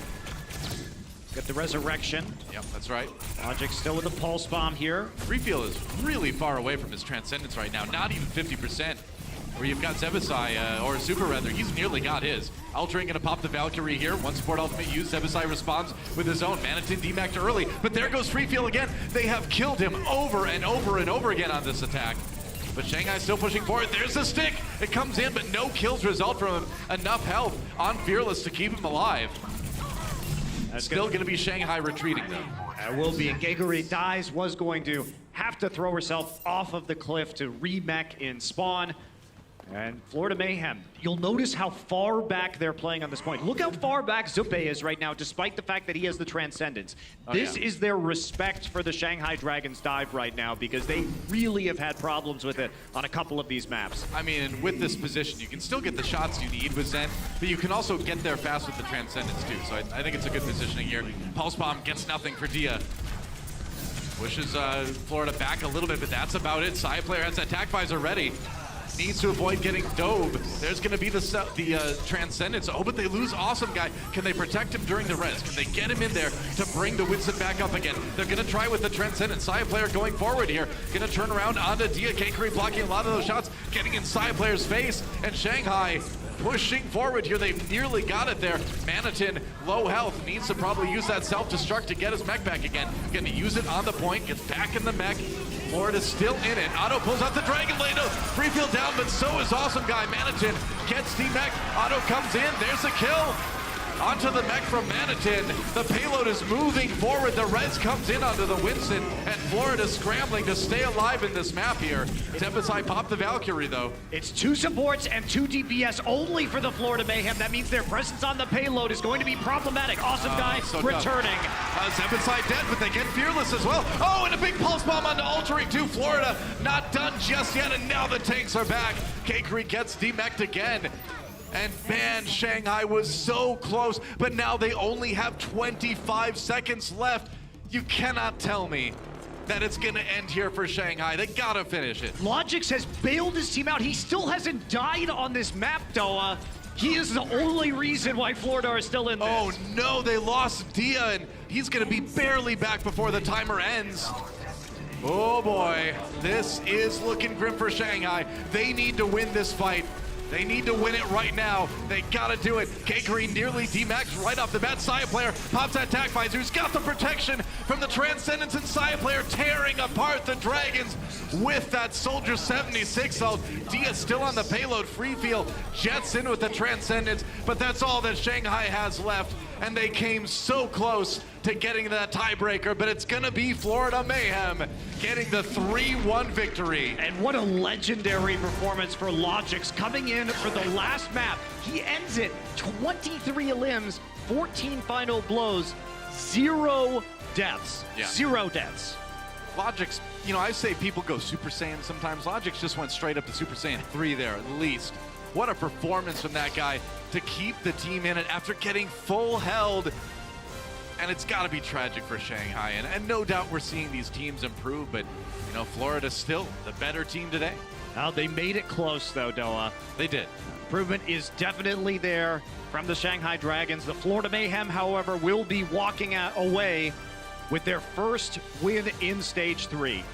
Got the resurrection. Yep, that's right. Logic still with the pulse bomb here. Freefield is really far away from his transcendence right now, not even 50%. Where you've got Zebasai, or Super rather, he's nearly got his. Ultra gonna pop the Valkyrie here. One support ultimate used, Zebasai responds with his own. Manatin demacked early, but there goes Freefield again. They have killed him over and over and over again on this attack. But Shanghai still pushing forward. There's the stick. It comes in, but no kills result from him. Enough health on Fearless to keep him alive. That's still going to be Shanghai retreating, though. It will be. And Kakery dies, was going to have to throw herself off of the cliff to re-mech in spawn. And Florida Mayhem, you'll notice how far back they're playing on this point. Look how far back Zupe is right now, despite the fact that he has the Transcendence. This is their respect for the Shanghai Dragons dive right now, because they really have had problems with it on a couple of these maps. I mean, with this position, you can still get the shots you need with Zen, but you can also get there fast with the Transcendence too. So I think it's a good positioning here. Pulse Bomb gets nothing for Dia. Pushes Florida back a little bit, but that's about it. Side player has that attack visor ready. needs to avoid getting dove. There's going to be the Transcendence. Oh, but they lose Awesome Guy. Can they protect him during the res? Can they get him in there to bring the Winston back up again? They're going to try with the Transcendence. Saya player going forward here. Going to turn around onto Dia. K-Curry blocking a lot of those shots, getting in Saya player's face. And Shanghai pushing forward here. They nearly got it there. Manitin, low health, needs to probably use that self-destruct to get his mech back again. Going to use it on the point, gets back in the mech. Florida's still in it. Otto pulls out the Dragon Blade. Free field down, but so is Awesome Guy. Manitin gets the mech. Otto comes in. There's a kill. Onto the mech from Manitin. The payload is moving forward. The res comes in onto the Winston, and Florida's scrambling to stay alive in this map here. Tempestai popped the Valkyrie, though. It's 2 supports and 2 DPS only for the Florida Mayhem. That means their presence on the payload is going to be problematic. Awesome Guy returning. Tempestai dead, but they get Fearless as well. Oh, and a big pulse bomb onto Altering 2. Florida not done just yet, and now the tanks are back. K-Curry gets demeched again. And man, Shanghai was so close, but now they only have 25 seconds left. You cannot tell me that it's gonna end here for Shanghai. They gotta finish it. Logix has bailed his team out. He still hasn't died on this map, Doa. He is the only reason why Florida are still in this. Oh no, they lost Dia, and he's gonna be barely back before the timer ends. Oh boy, this is looking grim for Shanghai. They need to win this fight. They need to win it right now. They gotta do it. K-Curry nearly D-maxed right off the bat. Saya player pops that attack visor. Who's got the protection from the Transcendence, and Saya player tearing apart the Dragons with that Soldier 76 though. Dia still on the payload. Free field jets in with the Transcendence, but that's all that Shanghai has left. And they came so close to getting that tiebreaker, but it's gonna be Florida Mayhem getting the 3-1 victory. And what a legendary performance for Logix coming in for the last map. He ends it 23 limbs, 14 final blows, 0 deaths. Yeah. 0 deaths. Logix, you know, I say people go Super Saiyan sometimes. Logix just went straight up to Super Saiyan 3 there at least. What a performance from that guy to keep the team in it after getting full held. And it's got to be tragic for Shanghai. And no doubt we're seeing these teams improve, but, you know, Florida's still the better team today. Now, they made it close, though, Doa. They did. Improvement is definitely there from the Shanghai Dragons. The Florida Mayhem, however, will be walking away with their first win in Stage 3. Yep,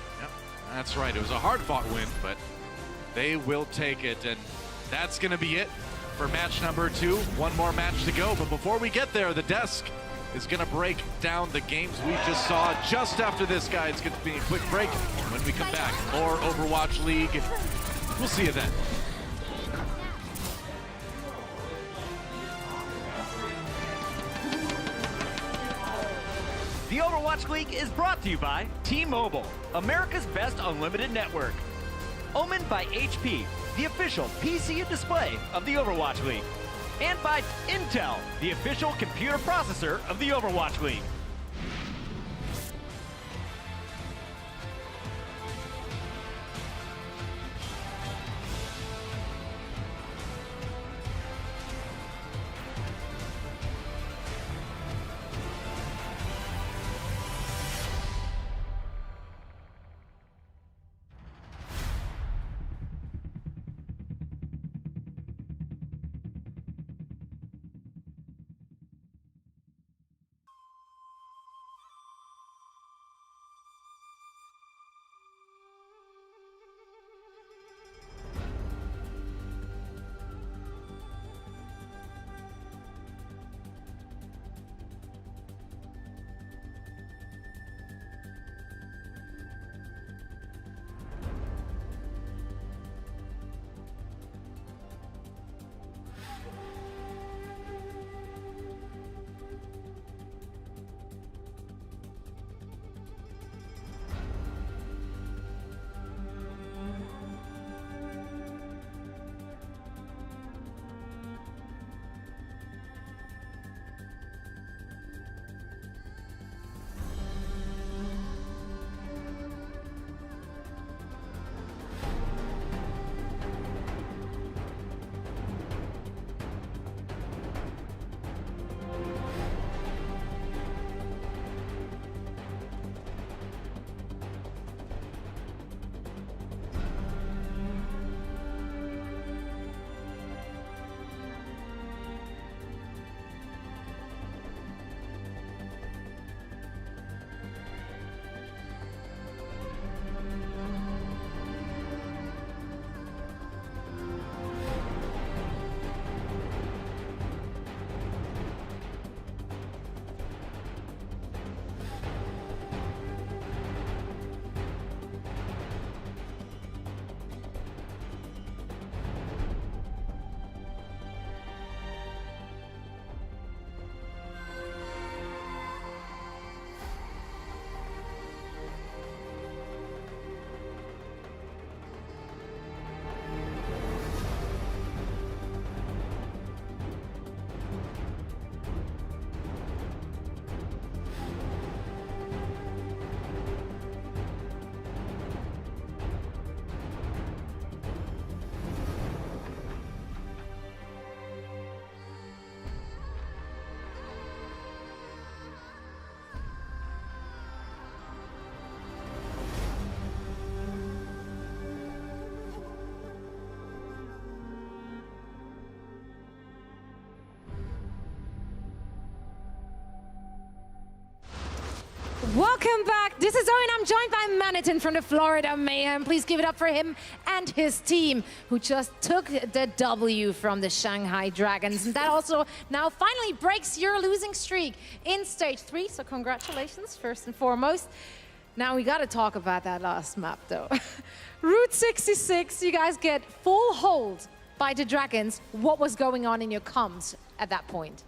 that's right. It was a hard-fought win, but they will take it. And that's going to be it for match number 2. One more match to go. But before we get there, the desk is going to break down the games we just saw. Just after this, guys, it's going to be a quick break. When we come back, more Overwatch League. We'll see you then. The Overwatch League is brought to you by T-Mobile, America's best unlimited network. Omened by HP, the official PC and display of the Overwatch League. And by Intel, the official computer processor of the Overwatch League. Welcome back. This is Owen. I'm joined by Manitin from the Florida Mayhem. Please give it up for him and his team, who just took the W from the Shanghai Dragons. And that also now finally breaks your losing streak in Stage 3. So congratulations, first and foremost. Now we got to talk about that last map, though. Route 66, you guys get full hold by the Dragons. What was going on in your comms at that point?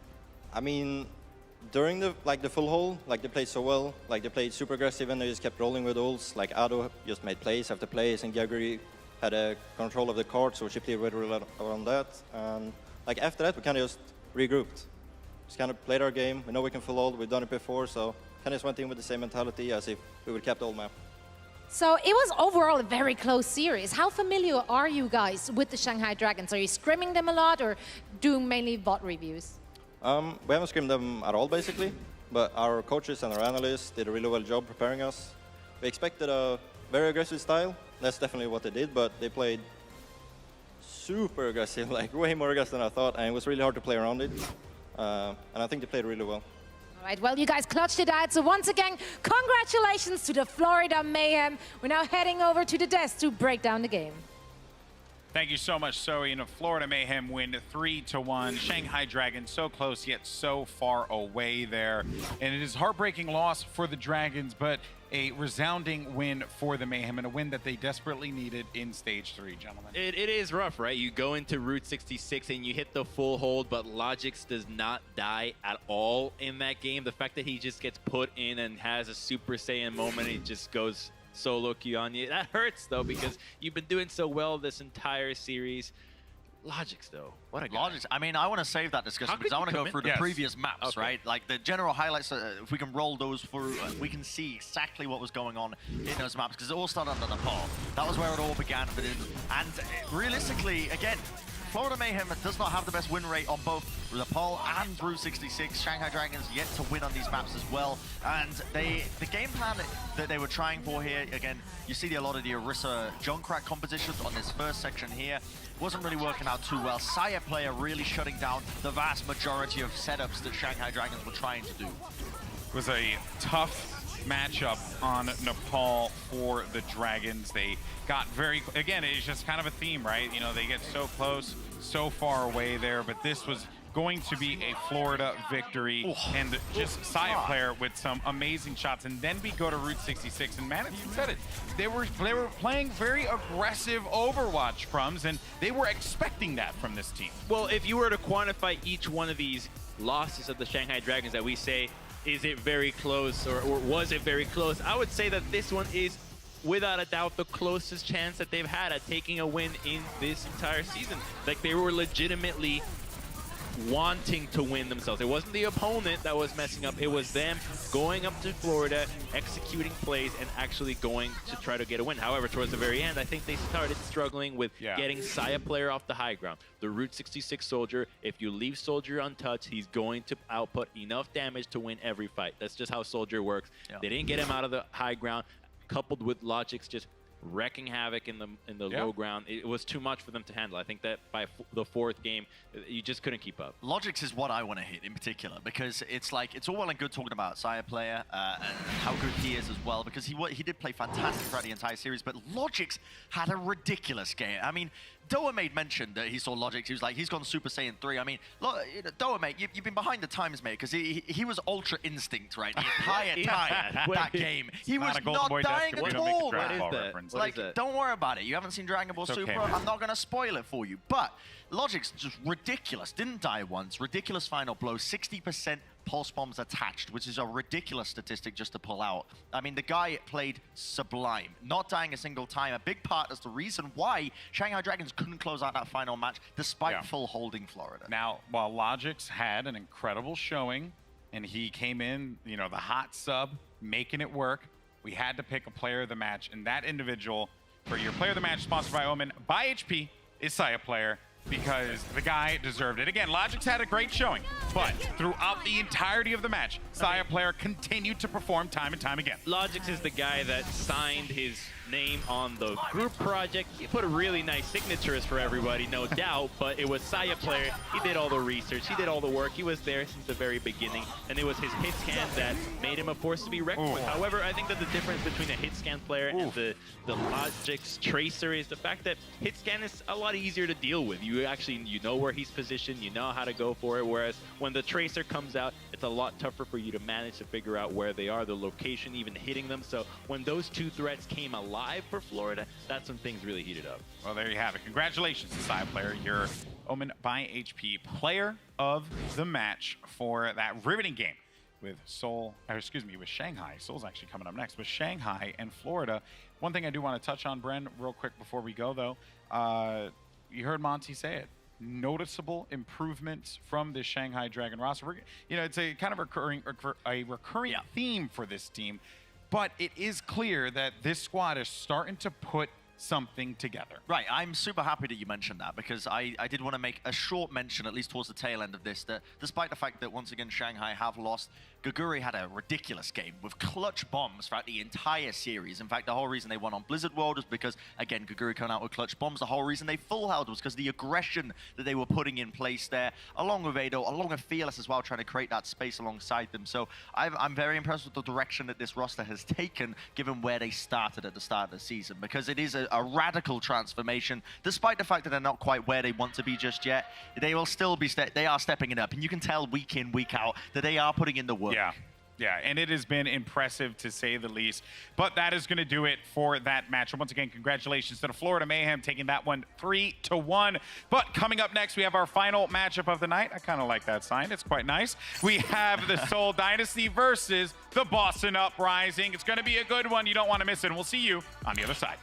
I mean, during the full hold, they played so well. They played super aggressive and they just kept rolling with ults. Ado just made plays after plays, and Gregory had a control of the court, so she played really well around that. And after that, we kind of just regrouped. Just kind of played our game. We know we can full hold. We've done it before, so kind of just went in with the same mentality as if we would kept the old map. So it was overall a very close series. How familiar are you guys with the Shanghai Dragons? Are you scrimming them a lot or doing mainly bot reviews? We haven't scrimmed them at all, basically, but our coaches and our analysts did a really well job preparing us. We expected a very aggressive style. That's definitely what they did, but they played super aggressive, way more aggressive than I thought, and it was really hard to play around it. And I think they played really well. All right, well, you guys clutched it out. So once again, congratulations to the Florida Mayhem. We're now heading over to the desk to break down the game. Thank you so much, Zoe. And a Florida Mayhem win 3-1. Shanghai Dragons so close yet so far away there. And it is a heartbreaking loss for the Dragons, but a resounding win for the Mayhem, and a win that they desperately needed in Stage 3, gentlemen. It is rough, right? You go into Route 66 and you hit the full hold, but Logix does not die at all in that game. The fact that he just gets put in and has a Super Saiyan moment, he just goes solo queue on you. That hurts, though, because you've been doing so well this entire series. Logix, though, what a guy. Logix, I mean, I want to save that discussion because I want to go through the previous maps, right? The general highlights, if we can roll those through, we can see exactly what was going on in those maps, because it all started under Nepal. That was where it all began. And realistically, again, Florida Mayhem does not have the best win rate on both Nepal and Route 66. Shanghai Dragons yet to win on these maps as well. And the game plan that they were trying for here, again, you see a lot of the Orisa Junkrat compositions on this first section here. Wasn't really working out too well. Saya player really shutting down the vast majority of setups that Shanghai Dragons were trying to do. It was a tough matchup on Nepal for the Dragons. They got again, it's just kind of a theme, right? You know, they get so close, so far away there, but this was going to be a Florida victory. And just Saya player with some amazing shots. And then we go to Route 66, and man, you said it, they were playing very aggressive Overwatch crumbs, and they were expecting that from this team. Well, if you were to quantify each one of these losses of the Shanghai Dragons that we say, is it very close or was it very close? I would say that this one is, without a doubt, the closest chance that they've had at taking a win in this entire season. They were legitimately wanting to win themselves. It wasn't the opponent that was messing up. It was them going up to Florida, executing plays, and actually going to try to get a win. However, towards the very end, I think they started struggling with getting Saya player off the high ground. The Route 66 Soldier, if you leave Soldier untouched, he's going to output enough damage to win every fight. That's just how Soldier works. They didn't get him out of the high ground, coupled with Logix just wrecking havoc in the low ground. It was too much for them to handle. I think that by the fourth game, you just couldn't keep up. Logix is what I want to hit in particular, because it's all well and good talking about Saya player and how good he is as well, because he did play fantastic throughout the entire series, but Logix had a ridiculous game. I mean, Doa made mention that he saw Logix. He was like, he's gone Super Saiyan 3. I mean, Doa, mate, you've been behind the times, mate, because he was Ultra Instinct, right? The entire time that game. He was not dying at all. What is that? Don't worry about it. You haven't seen Dragon Ball Super. Okay, I'm not going to spoil it for you. But Logix just ridiculous. Didn't die once. Ridiculous final blow. 60% pulse bombs attached, which is a ridiculous statistic just to pull out. I mean, the guy played sublime, not dying a single time. A big part is the reason why Shanghai Dragons couldn't close out that final match despite full holding Florida. Now, while Logix had an incredible showing and he came in, you know, the hot sub, making it work, we had to pick a player of the match, and that individual for your player of the match, sponsored by Omen, by HP, is Saya player, because the guy deserved it. Again, Logix had a great showing, but throughout the entirety of the match, Saya player continued to perform time and time again. Logix is the guy that signed his name on the group project. He put a really nice signatures for everybody, no doubt, but it was Saya player. He did all the research, he did all the work, he was there since the very beginning, and it was his hit scan that made him a force to be reckoned with. However, I think that the difference between a hit scan player and the Logic's Tracer is the fact that hit scan is a lot easier to deal with. You know where he's positioned, you know how to go for it, whereas when the Tracer comes out, it's a lot tougher for you to manage to figure out where they are, the location, even hitting them. So when those two threats came alive for Florida, that's when things really heated up. Well, there you have it. Congratulations, Saya player. You're Omen by HP player of the match for that riveting game with with Shanghai. Seoul's actually coming up next. With Shanghai and Florida. One thing I do want to touch on, Bren, real quick before we go, though. You heard Monty say it. Noticeable improvements from this Shanghai Dragon roster. It's a kind of recurring theme for this team, but it is clear that this squad is starting to put something together. Right, I'm super happy that you mentioned that, because I did want to make a short mention, at least towards the tail end of this, that despite the fact that once again Shanghai have lost, Guguri had a ridiculous game with clutch bombs throughout the entire series. In fact, the whole reason they won on Blizzard World was because, again, Guguri coming out with clutch bombs. The whole reason they full held was because the aggression that they were putting in place there, along with Ado, along with Fearless as well, trying to create that space alongside them. So I'm very impressed with the direction that this roster has taken, given where they started at the start of the season, because it is a radical transformation. Despite the fact that they're not quite where they want to be just yet, they will still be they are stepping it up, and you can tell week in, week out that they are putting in the work. Yeah, and it has been impressive to say the least. But that is going to do it for that match. And once again, congratulations to the Florida Mayhem taking that one 3-1. But coming up next, we have our final matchup of the night. I kind of like that sign. It's quite nice. We have the Seoul Dynasty versus the Boston Uprising. It's going to be a good one. You don't want to miss it. And we'll see you on the other side.